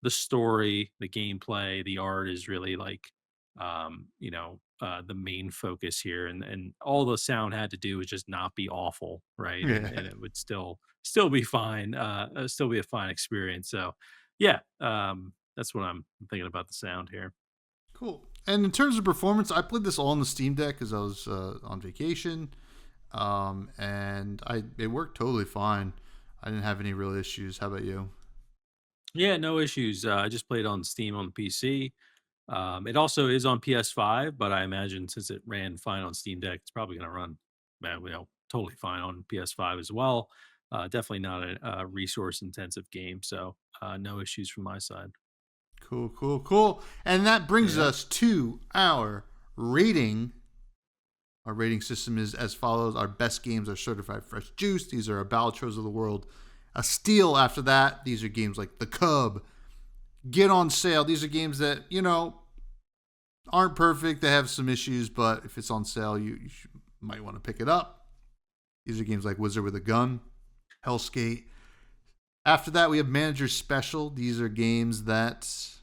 story, the gameplay, the art is really like the main focus here, and all the sound had to do was just not be awful, right? And Yeah. it would still be fine, still be a fine experience. So yeah, that's what I'm thinking about the sound here. Cool. And in terms of performance, I played this all on the Steam Deck because I was on vacation, and it worked totally fine. I didn't have any real issues. How about you? Yeah, no issues. I just played on Steam on the PC. It also is on PS5, but I imagine since it ran fine on Steam Deck, it's probably going to run, totally fine on PS5 as well. Definitely not a resource intensive game, so no issues from my side. Cool, cool, cool. And that brings Yeah. us to our rating. Our rating system is as follows. Our best games are certified fresh juice. These are our Baltros of the world. A steal after that. These are games like The Cub, Get on Sale. These are games that, aren't perfect. They have some issues, but if it's on sale, you might want to pick it up. These are games like Wizard with a Gun, Hellskate. After that, we have Manager Special. These are games that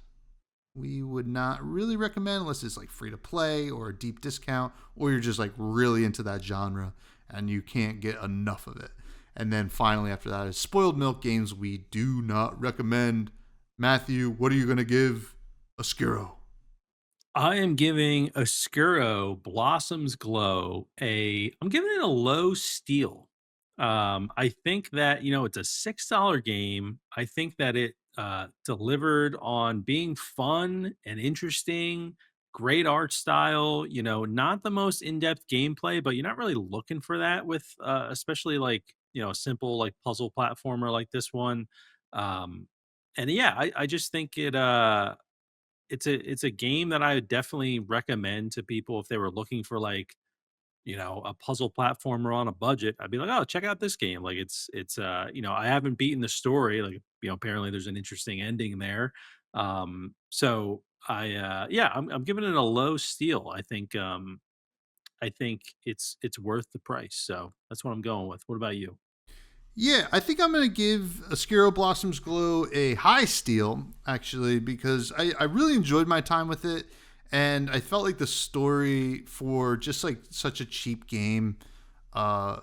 we would not really recommend unless it's like free to play or a deep discount, or you're just like really into that genre and you can't get enough of it. And then finally, after that, is Spoiled Milk games we do not recommend. Matthew, what are you going to give Oscuro? I am giving Oscuro Blossom's Glow I'm giving it a low steal. I think that, it's a $6 game. I think that it delivered on being fun and interesting, great art style, not the most in-depth gameplay, but you're not really looking for that with especially like, a simple like puzzle platformer like this one. Um and yeah, I just think it's a game that I would definitely recommend to people if they were looking for like, a puzzle platformer on a budget. I'd be like, "Oh, check out this game." Like I haven't beaten the story, like, apparently there's an interesting ending there. So yeah, I'm giving it a low steal. I think it's worth the price. So that's what I'm going with. What about you? Yeah, I think I'm going to give Oscuro Blossoms Glow a high steal, actually, because I really enjoyed my time with it. And I felt like the story for just like such a cheap game uh,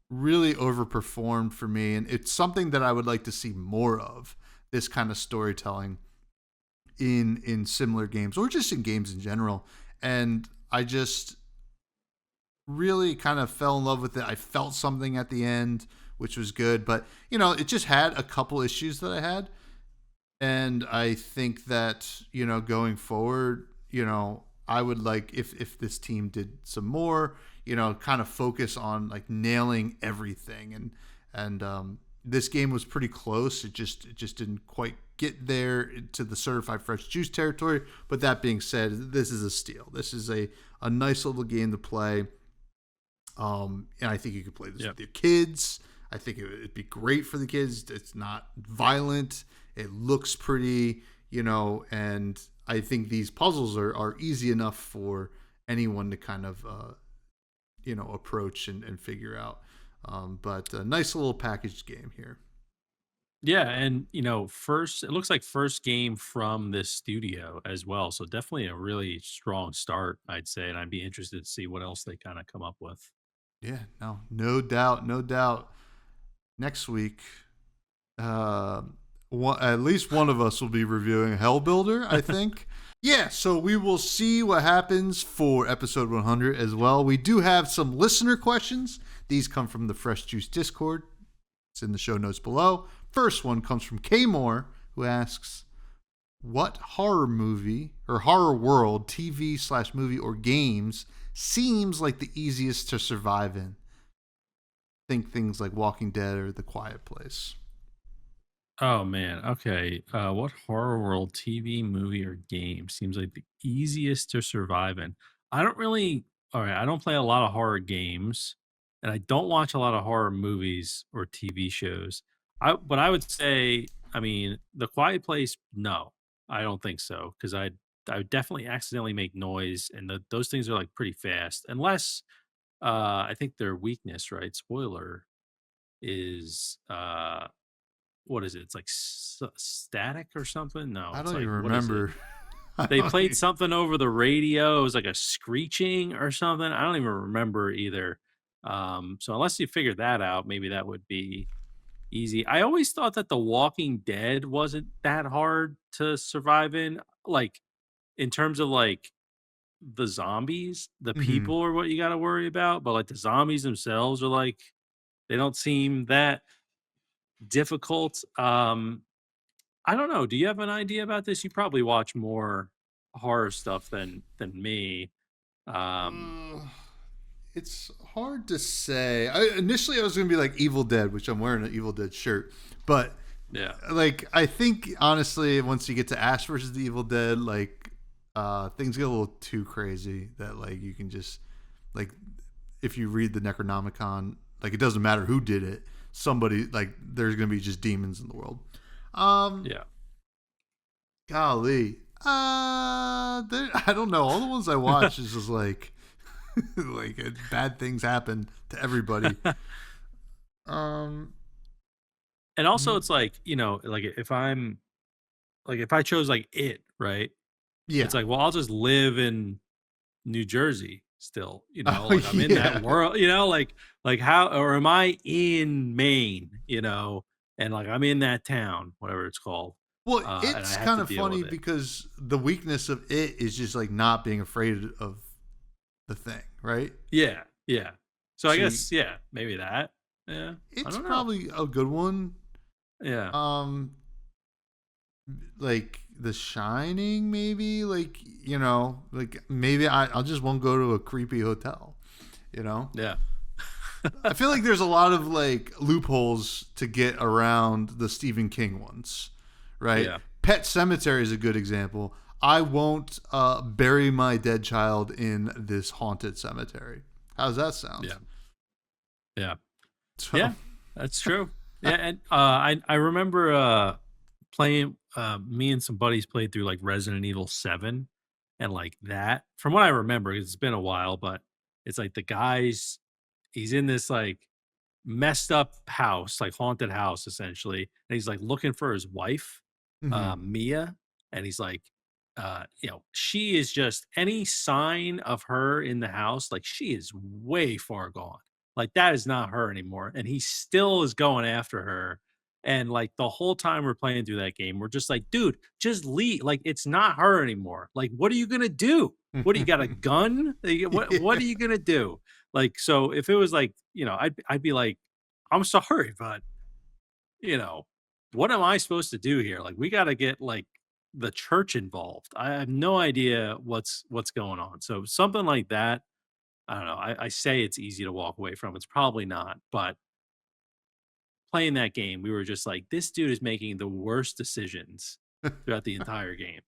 really overperformed for me. And it's something that I would like to see more of, this kind of storytelling in similar games or just in games in general. And I just really kind of fell in love with it. I felt something at the end, which was good, but it just had a couple issues that I had, and I think that going forward, I would like if this team did some more, kind of focus on like nailing everything, and this game was pretty close. It just didn't quite get there to the certified fresh juice territory. But that being said, this is a steal. This is a nice little game to play. And I think you could play this Yeah. with your kids. I think it'd be great for the kids. It's not violent. It looks pretty, and I think these puzzles are easy enough for anyone to kind of, approach and figure out. But a nice little packaged game here. Yeah, and first it looks like first game from this studio as well. So definitely a really strong start, I'd say, and I'd be interested to see what else they kind of come up with. Yeah, no doubt, no doubt. Next week, uh, at least one of us will be reviewing Hellbuilder, I think. Yeah, so we will see what happens for episode 100 as well. We do have some listener questions. These come from the Fresh Juice Discord. It's in the show notes below. First one comes from K Moore, who asks, what horror movie or horror world, TV/movie or games seems like the easiest to survive in? Think things like Walking Dead or The Quiet Place. Oh man, okay. What horror world TV, movie, or game seems like the easiest to survive in? I don't really. All right, I don't play a lot of horror games, and I don't watch a lot of horror movies or TV shows. But I would say, I mean, The Quiet Place. No, I don't think so, because I would definitely accidentally make noise, and those things are like pretty fast. Unless I think their weakness, right? Spoiler is what is it? It's like static or something. No, I it's don't even like what is it? remember. I They don't played even, something over the radio. It was like a screeching or something. I don't even remember either. So unless you figure that out, maybe that would be easy. I always thought that The Walking Dead wasn't that hard to survive in. Like in terms of like the zombies, the mhm. people are what you got to worry about, but like the zombies themselves are like they don't seem that difficult. I don't know. Do you have an idea about this? You probably watch more horror stuff than me. Um, Uh, it's hard to say. Initially, I was going to be like Evil Dead, which I'm wearing an Evil Dead shirt. But, yeah, like, I think, honestly, once you get to Ash versus the Evil Dead, like, things get a little too crazy that, like, you can just, like, if you read the Necronomicon, like, it doesn't matter who did it. Somebody, like, there's going to be just demons in the world. Um, yeah. Golly. I don't know. All the ones I watch is just like, like bad things happen to everybody. Um, And also, it's like like if I chose like it, right? yeah. It's like, well, I'll just live in New Jersey still. Oh Like I'm in that yeah. world. Like how or am I in Maine? And like I'm in that town, whatever it's called, Well, and I it's have kind to of deal funny with it. because the weakness of it is just like not being afraid of the thing, right? Yeah, yeah. So I So you, guess yeah, maybe that. Yeah, I it's don't know. probably a good one. Yeah. Um, like The Shining, maybe. Like like maybe I'll just won't go to a creepy hotel. You know. Yeah. I feel like there's a lot of like loopholes to get around the Stephen King ones, right? Yeah. Pet Cemetery is a good example. I won't bury my dead child in this haunted cemetery. How's that sound? Yeah. Yeah. So, Yeah. That's true. Yeah, and I remember playing me and some buddies played through like Resident Evil 7 and like that. From what I remember, it's been a while, but it's like the guys he's in this like messed up house, like haunted house essentially, and he's like looking for his wife, mhm. Mia, and he's like, she is just any sign of her in the house, like she is way far gone. Like that is not her anymore, and he still is going after her. And like the whole time we're playing through that game, we're just like, dude, just leave. Like it's not her anymore. Like, what are you gonna do? What do you got a gun? Like, what are Yeah. you gonna do? Like, so if it was like, I'd be like, I'm sorry, but you know, what am I supposed to do here? Like, we got to get like the church involved. I have no idea what's going on. So something like that, I don't know. I say it's easy to walk away from. It's probably not, but playing that game, we were just like, this dude is making the worst decisions throughout the entire game.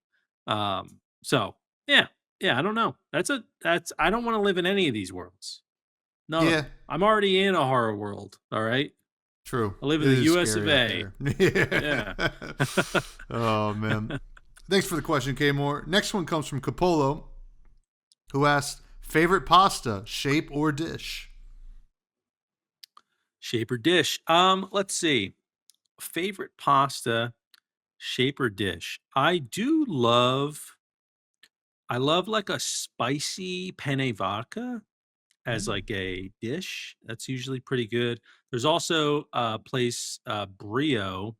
So yeah, yeah, I don't know. That's I don't want to live in any of these worlds. None of Yeah, them. I'm already in a horror world. All right. true. I live It in the is US of scary out A. there. Yeah. Yeah. Oh man. Thanks for the question, K Moore. Next one comes from Capolo, who asked, favorite pasta, shape or dish? Shape or dish. Let's see. Favorite pasta, shape or dish? I love like a spicy penne vodka as Mm. like a dish. That's usually pretty good. There's also a place, Brio.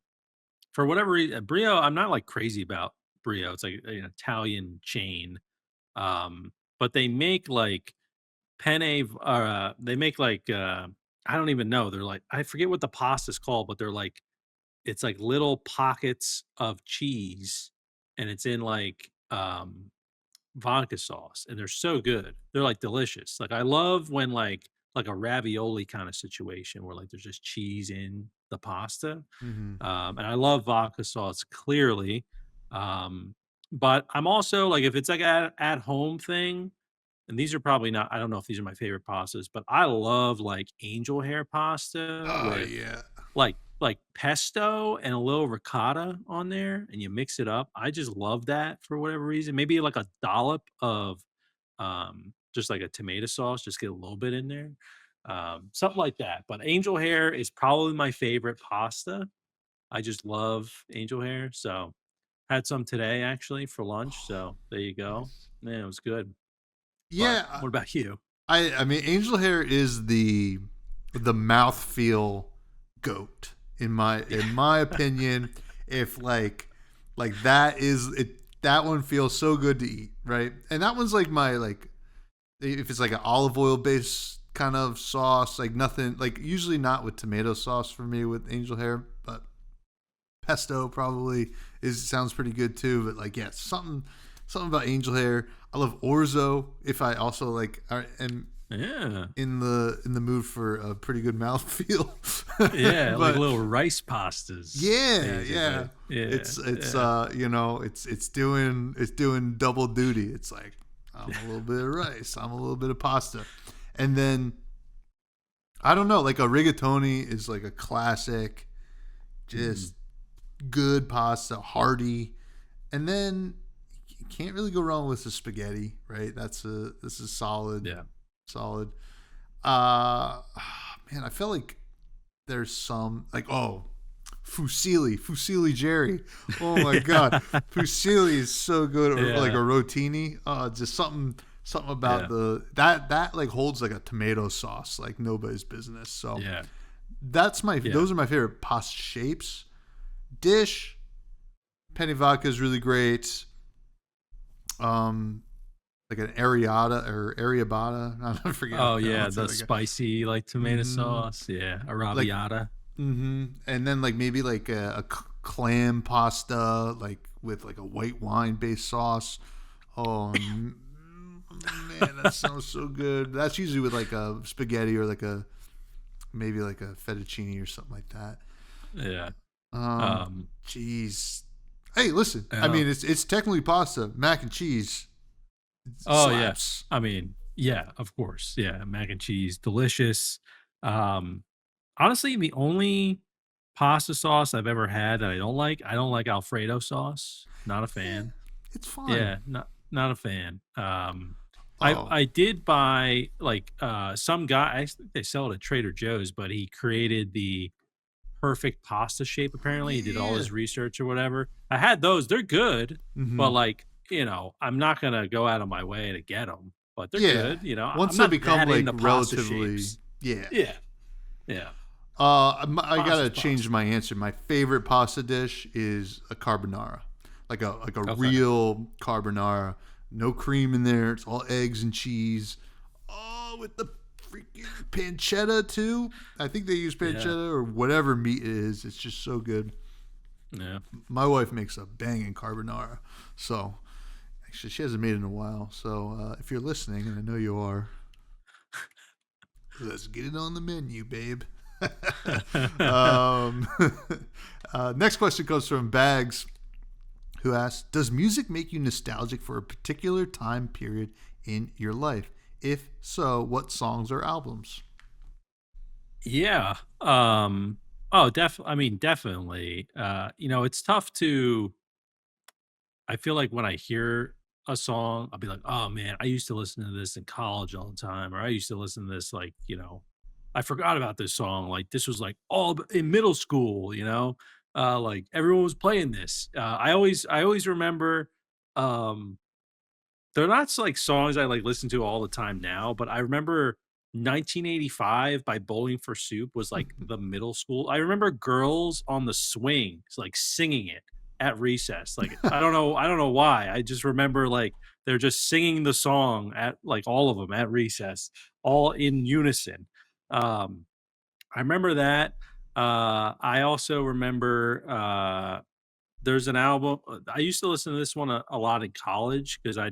For whatever reason, Brio, I'm not like crazy about Brio. It's like an Italian chain. But they make like they make like I don't even know. They're like I forget what the pasta's called, but they're like it's like little pockets of cheese and it's in like vodka sauce and they're so good. They're like delicious. Like I love when like a ravioli kind of situation where like there's just cheese in the pasta. Mhm. And I love vodka sauce clearly. Um, but I'm also like if it's like at home thing, and these are probably not I don't know if these are my favorite pastas, but I love like angel hair pasta Oh, with yeah. like pesto and a little ricotta on there, and you mix it up. I just love that for whatever reason. Maybe like a dollop of, just like a tomato sauce, just get a little bit in there, something like that. But angel hair is probably my favorite pasta. I just love angel hair, so had some today actually for lunch, so there you go. Nice. Yeah, it was good. But Yeah, what about you? I mean, angel hair is the mouthfeel goat in my opinion. If like that is it, that one feels so good to eat, right? And that one's like my like if it's like an olive oil based kind of sauce, like nothing like usually not with tomato sauce for me with angel hair, but pesto probably is sounds pretty good too. But like yeah, something about angel hair. I love orzo. If I also like am Yeah. in the mood for a pretty good mouthfeel. Yeah, like But little rice pastas, yeah, yeah. basically. Yeah, It's yeah. you know, it's doing double duty. It's like I'm a little bit of rice, I'm a little bit of pasta. And then I don't know, like a rigatoni is like a classic, Mhm. just good pasta, hearty. And then you can't really go wrong with the spaghetti, right? This is solid, Yeah. solid. Man, I feel like there's some like Fusilli Jerry. Oh my god, Fusilli is so good. Or like a Yeah, rotini. Just something about yeah, the that like holds like a tomato sauce like nobody's business. So yeah, yeah. those are my favorite pasta shapes. Dish penny vodka is really great. Um, like an Ariata or Ariabata. I forget how to Oh, yeah, pronounce the it. Like, spicy, like, tomato mm-hmm. sauce, yeah, Like arrabbiata. mm-hmm. And then like maybe like clam pasta, like with like a white wine based sauce. Oh man, that sounds so good. That's usually with like a spaghetti or like a maybe like a fettuccine or something like that. Yeah, Um, um, Cheese. Hey, listen. I oh mean, it's technically pasta, mac and cheese oh, yeah. slaps. I mean, yeah, of course, yeah, mac and cheese, delicious. Um, Honestly, the only pasta sauce I've ever had that I don't like Alfredo sauce, not a Eh, fan. it's fine. Yeah, not a fan. Oh, I did buy like some guy I think they sell it at Trader Joe's, but he created the perfect pasta shape oh apparently. He did all yeah. his research or whatever. I had those. They're good, Mm-hmm. but like, I'm not going to go out of my way to get them, but they're Yeah. good, I'm Once they not become that like into pasta relatively, shapes. yeah. Yeah. Yeah. I gotta Pasta's change pasta. my answer. My favorite pasta dish is a carbonara, like a Okay. real carbonara. No cream in there. It's all eggs and cheese. Oh, with the freaking pancetta too. I think they use Yeah. pancetta or whatever meat it is. It's just so good. Yeah. My wife makes a banging carbonara. So actually, she hasn't made it in a while. So if you're listening, and I know you are, let's get it on the menu, babe. um, Next question comes from Bags, who asks, "Does music make you nostalgic for a particular time period in your life? If so, what songs or albums?" Yeah. I mean, definitely. It's tough to I feel like when I hear a song, I'll be like, "Oh man, I used to listen to this in college all the time," or I used to listen to this like, I forgot about this song. Like this was like all in middle school, like everyone was playing this. I always remember, um, they're not like songs I like listen to all the time now, but I remember 1985 by Bowling for Soup was like the middle school. I remember girls on the swings like singing it at recess. Like I don't know why. I just remember like they're just singing the song at like all of them at recess, all in unison. Um, I remember that. I also remember there's an album I used to listen to this one a lot in college because I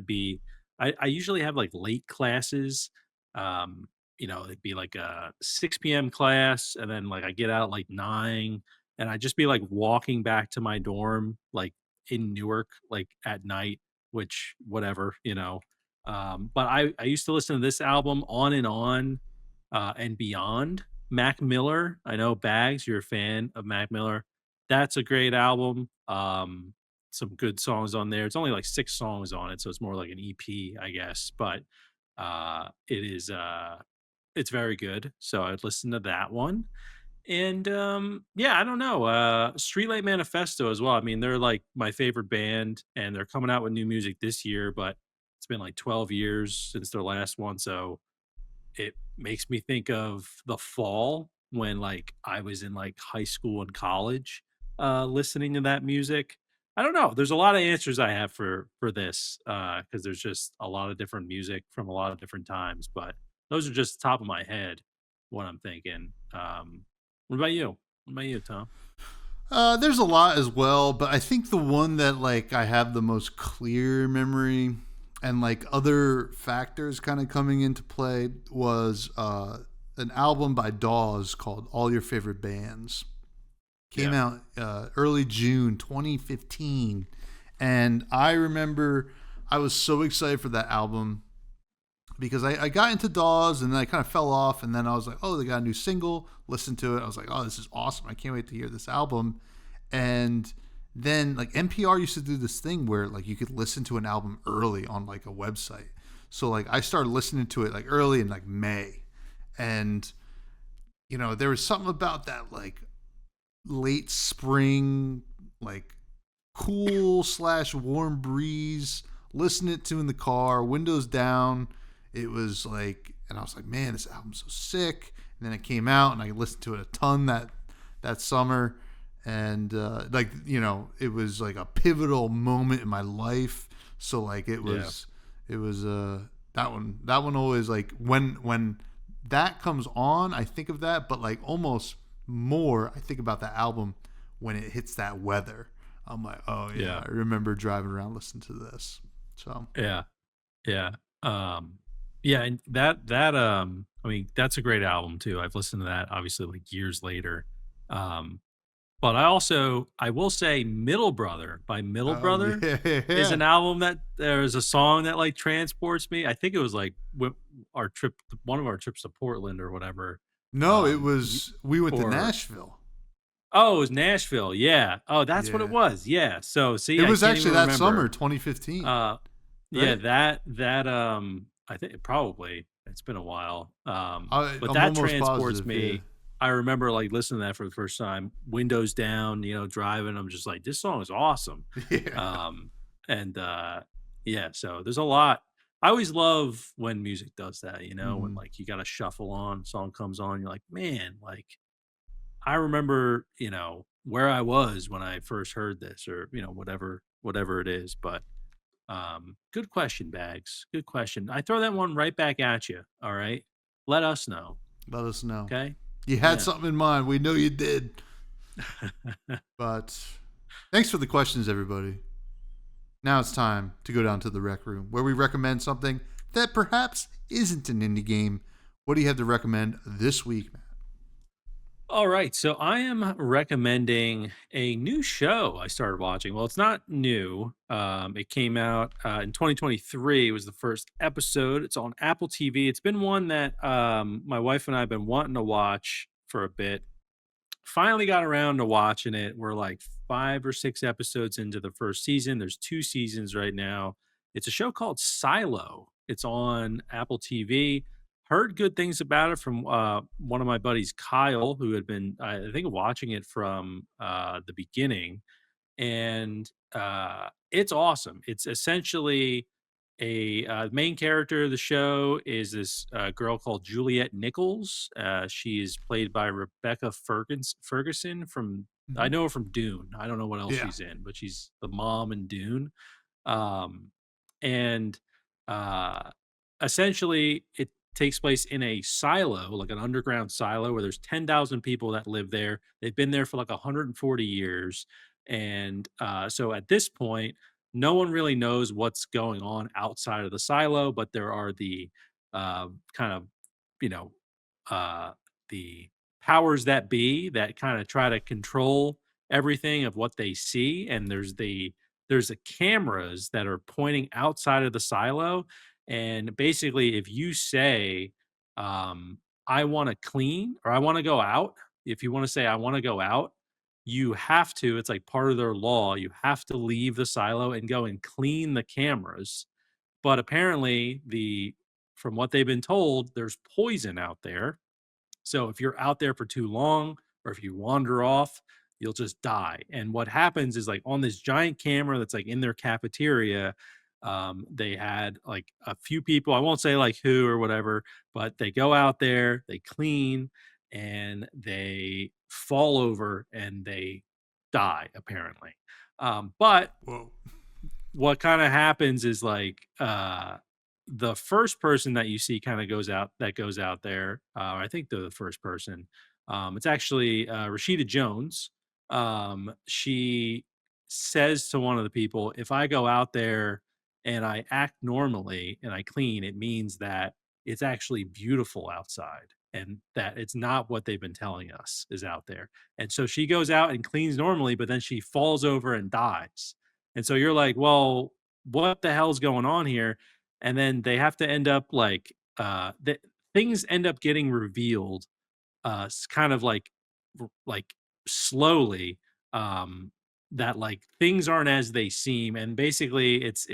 usually have like late classes. It'd be like a 6 p.m. class, and then like I get out at like 9, and I'd just be like walking back to my dorm, like in Newark, like at night, which whatever. But I used to listen to this album on and on, and beyond. Mac Miller, I know Bags, you're a fan of Mac Miller. That's a great album. Some good songs on there. It's only like 6 songs on it, so it's more like an EP, I guess, but, it's very good, so I'd listen to that one, and, yeah, I don't know, Streetlight Manifesto as well. I mean, they're, like, my favorite band, and they're coming out with new music this year, but it's been, like, 12 years since their last one, so it makes me think of the fall when, like, I was in, like, high school and college, listening to that music. I don't know, there's a lot of answers I have for this, because there's just a lot of different music from a lot of different times, but those are just top of my head, what I'm thinking. What about you? What about you, Tom? There's a lot as well, but I think the one that like I have the most clear memory and like other factors kind of coming into play was an album by Dawes called All Your Favorite Bands. Came Yeah. out early June 2015. And I remember I was so excited for that album because I got into Dawes and then I kind of fell off. And then I was like, oh, they got a new single. Listened to it. I was like, oh, this is awesome. I can't wait to hear this album. And then like NPR used to do this thing where like you could listen to an album early on like a website. So like I started listening to it like early in like May. And there was something about that like late spring, like cool / warm breeze, listen it to in the car, windows down. It was like, and I was like, man, this album's so sick. And then it came out, and I listened to it a ton that summer, and it was like a pivotal moment in my life. So like it was that one always like when that comes on, I think of that, but like almost more, I think about that album when it hits that weather. I'm like, oh yeah, Yeah. I remember driving around listening to this. So Yeah. Yeah. Um, yeah, and I mean, that's a great album too. I've listened to that obviously like years later. Um, but I will say Middle Brother by Middle oh Brother yeah, is yeah. an album that there's a song that like transports me. I think it was like our trip, one of our trips to Portland or whatever. No, it Um, y- was we went to or Nashville. Oh, it was Nashville. Yeah. Oh, that's what it Yeah, was. Yeah. So it see, I was can't actually even that summer, remember. 2015, Uh, yeah, right? that I think probably it's been a while. But I'm that almost transports positive. Yeah, me. I remember like listening to that for the first time, windows down, driving. I'm just like, this song is awesome. yeah. Um, and yeah, so there's a lot. I always love when music does that, when Hmm. like you got to shuffle on, song comes on, you're like, man, like I remember, where I was when I first heard this or, whatever it is. But good question, Bags. Good question. I throw that one right back at you. All right. Let us know. Let us know. Okay. You had Yeah. something in mind. We know you did. But thanks for the questions, everybody. Now it's time to go down to the rec room where we recommend something that perhaps isn't an indie game. What do you have to recommend this week, Matt? All right. So I am recommending a new show I started watching. Well, it's not new. It came out in 2023. It was the first episode. It's on Apple TV. It's been one that my wife and I have been wanting to watch for a bit. Finally got around to watching it. We're like 5 or 6 episodes into the first season. There's 2 seasons right now. It's a show called Silo. It's on Apple TV. heard good things about it from one of my buddies, Kyle, who had been, I think, watching it from the beginning, and it's awesome. It's essentially a main character of the show is this girl called Juliet Nichols. She is played by Rebecca Ferguson from, I Mhm. know her from Dune. I don't know what else Yeah. she's in, but she's the mom in Dune. Um, and uh, essentially, it takes place in a silo, like an underground silo, where there's 10,000 people that live there. They've been there for like 140 years. And so at this point, no one really knows what's going on outside of the silo, but there are the kind of, you know, uh, the powers that be that kind of try to control everything of what they see. And there's the cameras that are pointing outside of the silo, and basically, if you say, "I wanna clean," or "I wanna go out," if you wanna say, "I wanna go out," you have to, it's like part of their law, you have to leave the silo and go and clean the cameras. But apparently, the from what they've been told, there's poison out there, so if you're out there for too long or if you wander off, you'll just die. And what happens is, like, on this giant camera that's like in their cafeteria, they had like a few people, I won't say like who or whatever, but they go out there, they clean, and they fall over and they die apparently. But Whoa. what kinda happens is, like, the first person that you see kinda goes out there, I think they're the first person, it's actually, Rashida Jones. She says to one of the people, "If I go out there and I act normally and I clean, it means that it's actually beautiful outside, and that it's not what they've been telling us is out there." And so she goes out and cleans normally, but then she falls over and dies. And so you're like, "Well, what the hell's going on here?" And then they have to end up like, things end up getting revealed, kind of like like slowly, um that like things aren't as they seem. And basically it's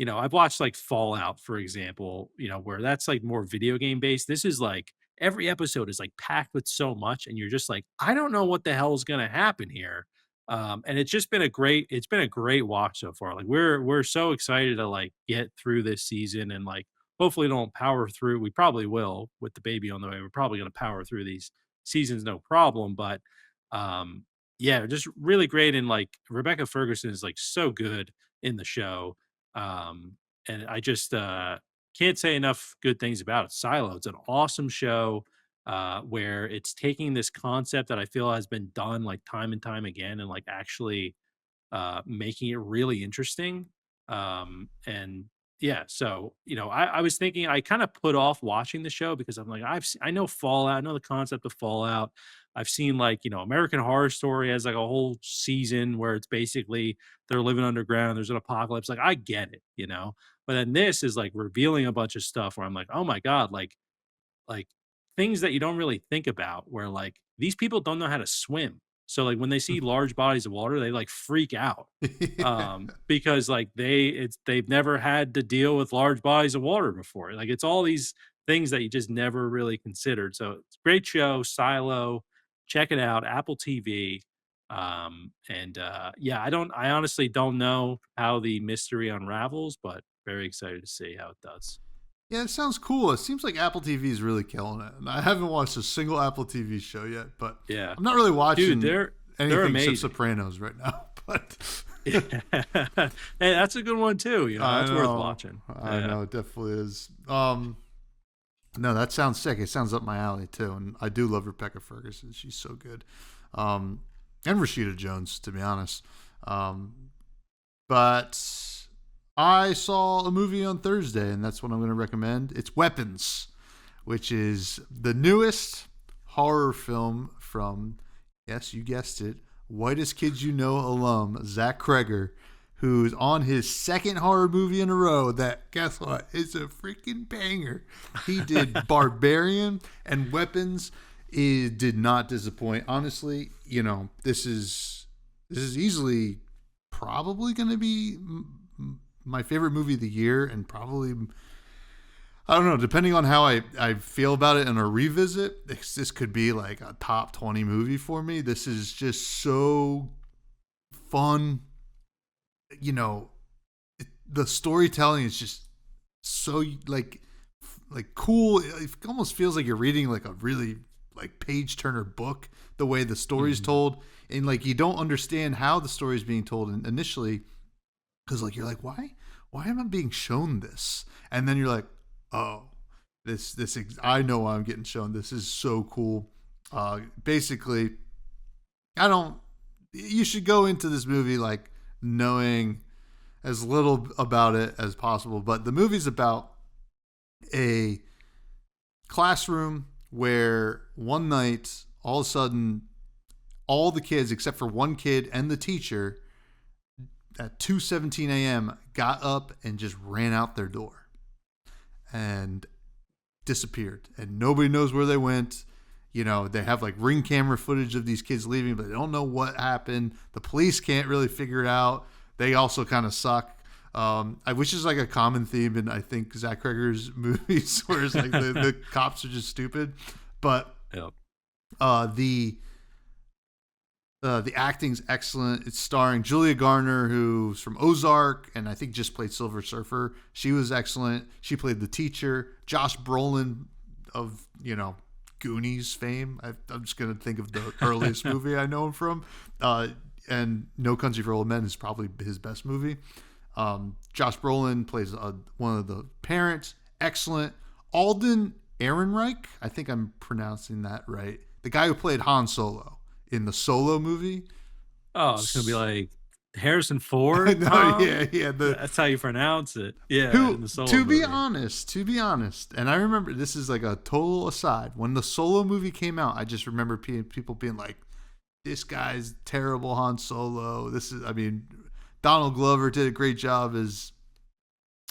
I've watched like Fallout, for example, where that's like more video game based. This is like every episode is like packed with so much, and you're just like, I don't know what the hell is going to happen here. And it's been a great watch so far. Like we're so excited to like get through this season, and like hopefully don't power through. We probably will with the baby on the way. We're probably going to power through these seasons no problem. But um yeah, just really great. And like Rebecca Ferguson is like so good in the show. um and I just can't say enough good things about it. Silo, it's an awesome show, where it's taking this concept that I feel has been done like time and time again, and like actually making it really interesting. And yeah, so I was thinking, I kind of put off watching the show because I'm like, I know Fallout, I know the concept of Fallout. I've seen like American Horror Story has like a whole season where it's basically they're living underground. There's an apocalypse. Like I get it, but then this is like revealing a bunch of stuff where I'm like, oh my god, like things that you don't really think about, where like these people don't know how to swim. So like when they see large bodies of water, they like freak out, Yeah. because like they've never had to deal with large bodies of water before. Like it's all these things that you just never really considered. So it's a great show, Silo. Check it out, Apple TV. And yeah, I honestly don't know how the mystery unravels, but very excited to see how it does. Yeah, it sounds cool. It seems like Apple TV is really killing it. And I haven't watched a single Apple TV show yet, but Yeah. I'm not really Dude, watching they're anything except amazing. Sopranos right now. But Yeah. Hey, that's a good one too, I that's worth know, watching. I Yeah. know, it definitely is. No, that sounds sick. It sounds up my alley too, and I do love Rebecca Ferguson. She's so good, um, and Rashida Jones, to be honest. Um, but I saw a movie on Thursday, and that's what I'm going to recommend. It's Weapons, which is the newest horror film from, yes, you guessed it, Whitest Kids You Know alum Zach Kreger, who's on his second horror movie in a row that, guess what, is a freaking banger. He did Barbarian, and Weapons did not disappoint. Honestly, this is easily probably going to be my favorite movie of the year, and probably I don't know. Depending on how I feel about it in a revisit, this could be like a top 20 movie for me. This is just so fun. You know, the storytelling is just so like cool. It almost feels like you're reading like a really like page turner book. The way the story's told, and like you don't understand how the story is being told initially, because like you're like, why am I being shown this? And then you're like, oh, this I know why I'm getting shown. This is so cool. Basically, you should go into this movie like knowing as little about it as possible. But the movie's about a classroom where one night, all of a sudden, all the kids except for one kid and the teacher at 2:17 a.m. got up and just ran out their door and disappeared. And nobody knows where they went. You know, they have like Ring camera footage of these kids leaving, but they don't know what happened. The police can't really figure it out. They also kind of suck. Which is like a common theme in, I think, Zach Cregger's movies, where it's like the cops are just stupid. But yep. The acting's excellent. It's starring Julia Garner, who's from Ozark, and I think just played Silver Surfer. She was excellent. She played the teacher. Josh Brolin of, Goonies fame. I'm just going to think of the earliest movie I know him from. And No Country for Old Men is probably his best movie. Josh Brolin plays one of the parents. Excellent. Alden Ehrenreich, I think I'm pronouncing that right. The guy who played Han Solo in the Solo movie. Oh, it's going to be like Harrison Ford? No, yeah. That's how you pronounce it. Yeah, in the Solo to movie. be honest, and I remember, this is like a total aside, when the Solo movie came out, I just remember people being like, this guy's terrible Han Solo. Donald Glover did a great job as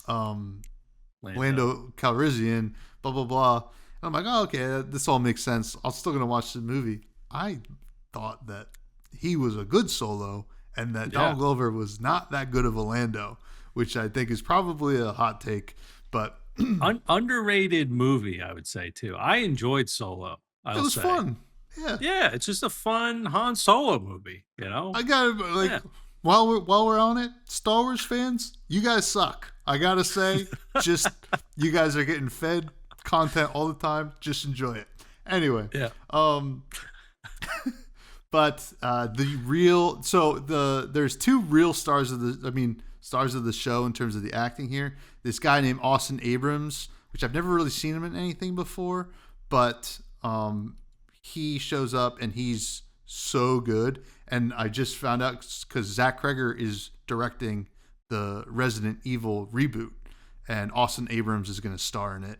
Lando Calrissian, blah, blah, blah. And I'm like, oh, okay, this all makes sense. I'm still going to watch the movie. I thought that he was a good Solo and that Donald Glover was not that good of a Lando, which I think is probably a hot take. But underrated movie, I would say, too. I enjoyed Solo. It was fun. Yeah, it's just a fun Han Solo movie, I got while we're on it, Star Wars fans, you guys suck. I gotta say, just you guys are getting fed content all the time. Just enjoy it. Anyway, but there's two real stars of the show in terms of the acting here. This guy named Austin Abrams, which I've never really seen him in anything before, but he shows up and he's so good. And I just found out because Zach Cregger is directing the Resident Evil reboot, and Austin Abrams is going to star in it.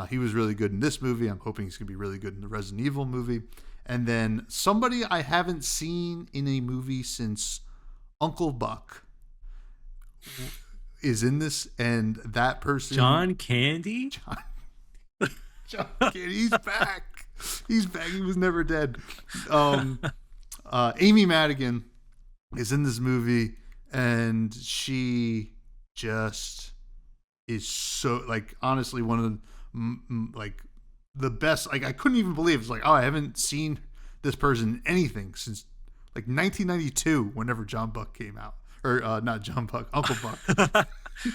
He was really good in this movie. I'm hoping he's going to be really good in the Resident Evil movie. And then somebody I haven't seen in a movie since Uncle Buck is in this, and that person... John Candy? John Candy, he's back. He's back. He was never dead. Amy Madigan is in this movie, and she just is so, honestly, one of the best. I couldn't even believe it's I haven't seen this person in anything since 1992, whenever John Buck came out, or not John Buck, Uncle Buck.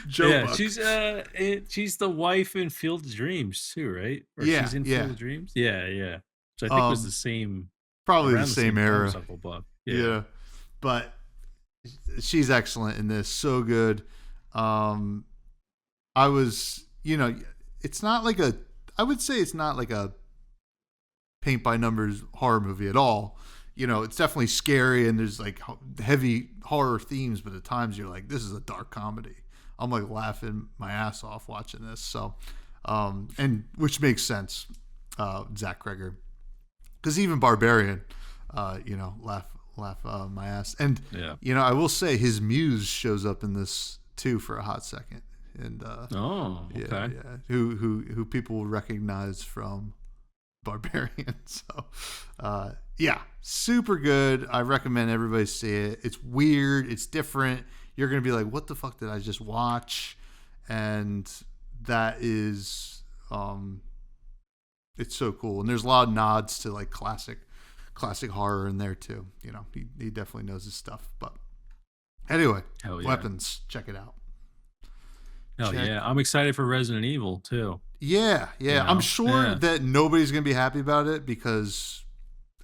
Joe Buck. She's the wife in Field of Dreams too, right? Or she's in Field of Dreams. Yeah. Which I think was the same. Probably the same era. Uncle Buck. Yeah, but she's excellent in this. So good. I was, it's not like I would say it's not like a paint by numbers horror movie at all. It's definitely scary and there's heavy horror themes, but at times you're like, this is a dark comedy. I'm laughing my ass off watching this. So, and which makes sense. Zach Cregger, because even Barbarian, laugh my ass. And I will say his muse shows up in this too for a hot second. And okay. Who people will recognize from Barbarian. So super good. I recommend everybody see it. It's weird, it's different. You're gonna be like, what the fuck did I just watch? And that is It's so cool, and there's a lot of nods to like classic horror in there too. You know, he definitely knows his stuff. But anyway, Weapons, check it out. Yeah, I'm excited for Resident Evil too. Yeah. You know? I'm sure that nobody's gonna be happy about it because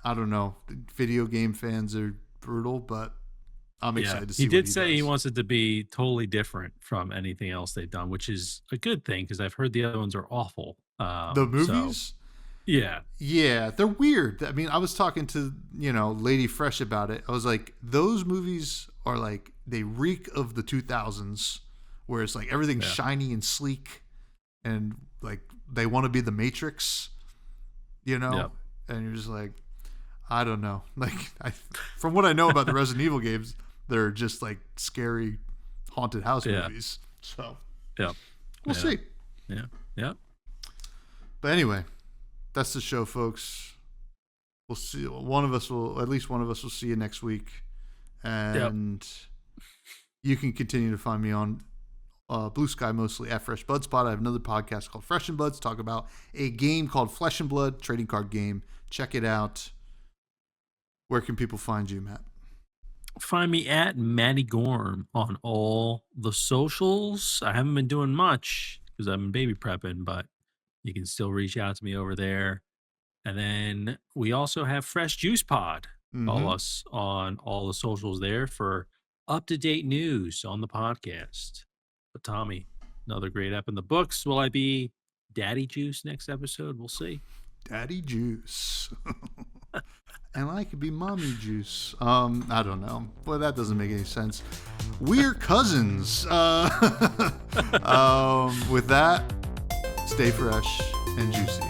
I don't know, video game fans are brutal, but I'm excited to see. He did say he wants it to be totally different from anything else they've done, which is a good thing because I've heard the other ones are awful. The movies? Yeah, they're weird. I mean, I was talking to, Lady Fresh about it. I was like, those movies are like, they reek of the 2000s, where it's like everything's shiny and sleek and like they want to be the Matrix, and you're just like, I don't know. Like, from what I know about the Resident Evil games, they're just like scary haunted house movies. So, we'll see. Yeah. But anyway, that's the show, folks. We'll see. At least one of us will see you next week. And you can continue to find me on Blue Sky, mostly at Fresh Blood Spot. I have another podcast called Fresh and Bloods, talk about a game called Flesh and Blood, trading card game. Check it out. Where can people find you, Matt? Find me at Matty Gorm on all the socials. I haven't been doing much because I've been baby prepping, but you can still reach out to me over there. And then we also have Fresh Juice Pod. Follow us on all the socials there for up-to-date news on the podcast. But Tommy, another great app in the books. Will I be Daddy Juice next episode? We'll see. Daddy Juice. And I could be Mommy Juice. I don't know. Well, that doesn't make any sense. We're cousins. With that, stay fresh and juicy.